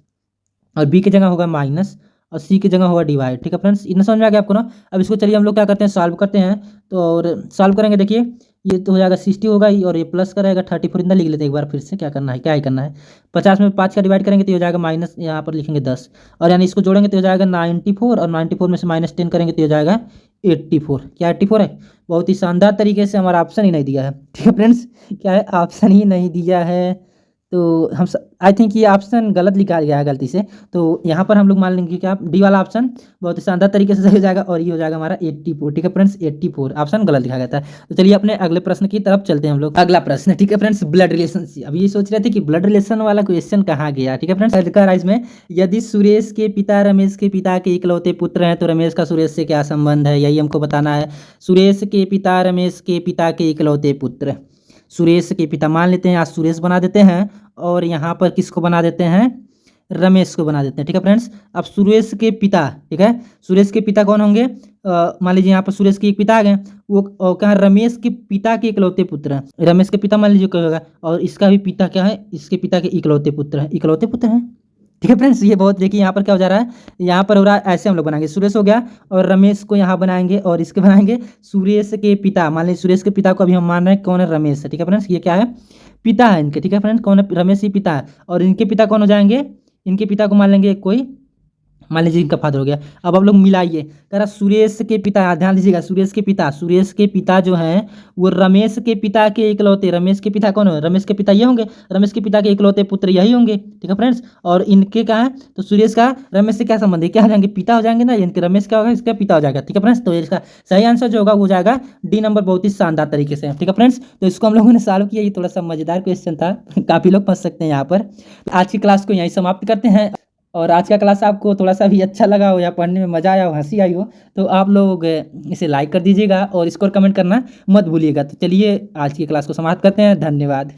Speaker 1: और बी की जगह होगा माइनस, और सी की जगह होगा डिवाइड। ठीक है फ्रेंड्स, इतना समझ में आ गया आपको ना। अब इसको चलिए हम लोग क्या करते हैं, सॉल्व करते हैं। तो और सॉल्व करेंगे, देखिए ये तो हो जाएगा 60 होगा ही, और ये प्लस का रहेगा 34। इतना लिख लेते हैं एक बार फिर से, क्या करना है, क्या ही करना है। 50 में 5 का डिवाइड करेंगे तो ये हो जाएगा माइनस, यहाँ पर लिखेंगे 10, और यानी इसको जोड़ेंगे तो हो जाएगा 94, और 94 में से -10 करेंगे तो हो जाएगा 84। क्या 84 है? बहुत ही शानदार तरीके से हमारा ऑप्शन ही नहीं दिया है। ठीक है फ्रेंड्स, क्या है, ऑप्शन ही नहीं दिया है। तो हम आई थिंक ये ऑप्शन गलत लिखा गया है गलती से। तो यहाँ पर हम लोग मान लेंगे कि क्या डी वाला ऑप्शन बहुत ही शानदार तरीके से सही हो जाएगा, और ये हो जाएगा हमारा 84। ठीक है फ्रेंड्स, 84 ऑप्शन गलत लिखा गया था। तो चलिए अपने अगले प्रश्न की तरफ चलते हैं हम लोग। अगला प्रश्न, ठीक है फ्रेंड्स, ब्लड रिलेशन। अभी ये सोच रहे थे कि ब्लड रिलेशन वाला क्वेश्चन कहाँ गया। ठीक है फ्रेंड्स, में यदि सुरेश के पिता रमेश के पिता के इकलौते पुत्र हैं तो रमेश का सुरेश से क्या संबंध है, यही हमको बताना है। सुरेश के पिता रमेश के पिता के इकलौते पुत्र, सुरेश के पिता मान लेते हैं, आज सुरेश बना देते हैं, और यहाँ पर किसको बना देते हैं, रमेश को बना देते हैं। ठीक है फ्रेंड्स, अब सुरेश के पिता, ठीक है, सुरेश के पिता कौन होंगे, मान लीजिए यहाँ पर सुरेश के एक पिता आ गए, वो क्या है, रमेश के पिता के इकलौते पुत्र हैं। रमेश के पिता मान लीजिए क्या होगा, और इसका भी पिता क्या है, इसके पिता के इकलौते पुत्र हैं, इकलौते पुत्र हैं। ठीक है फ्रेंड्स, ये बहुत देखिए यहाँ पर क्या हो जा रहा है, यहाँ पर हो रहा है ऐसे हम लोग बनाएंगे, सुरेश हो गया और रमेश को यहाँ बनाएंगे, और इसके बनाएंगे सुरेश के पिता। मान लीजिए सुरेश के पिता को अभी हम मान रहे हैं कौन है, रमेश है। ठीक है फ्रेंड्स, ये क्या है, पिता है इनके। ठीक है फ्रेंड्स, कौन है, रमेश ही पिता है, और इनके पिता कौन हो जाएंगे, इनके पिता को मान लेंगे कोई, मान लीजिए इनका फादर हो गया। अब आप लोग मिलाइए, कह रहा सुरेश के पिता, ध्यान दीजिएगा, सुरेश के पिता जो हैं वो रमेश के पिता के इकलौते, रमेश के पिता कौन हो, रमेश के पिता ये होंगे, रमेश के पिता के इकलौते पुत्र यही होंगे। ठीक है फ्रेंड्स, और इनके क्या है, तो सुरेश का रमेश से क्या संबंध है, क्या हो जाएंगे, पिता हो जाएंगे ना, इनके रमेश क्या होगा, इसका पिता हो जाएगा। ठीक है फ्रेंड्स, तो इसका सही आंसर जो होगा वो जाएगा डी नंबर, बहुत ही शानदार तरीके से। ठीक है फ्रेंड्स, तो इसको हम लोगों ने सॉल्व किया, ये थोड़ा सा मजेदार क्वेश्चन था, काफ़ी लोग फंस सकते हैं यहाँ पर। आज की क्लास को यहीं समाप्त करते हैं, और आज का क्लास आपको थोड़ा सा भी अच्छा लगा हो या पढ़ने में मज़ा आया हो, हंसी आई हो, तो आप लोग इसे लाइक कर दीजिएगा और इसको कमेंट करना मत भूलिएगा। तो चलिए आज की क्लास को समाप्त करते हैं, धन्यवाद।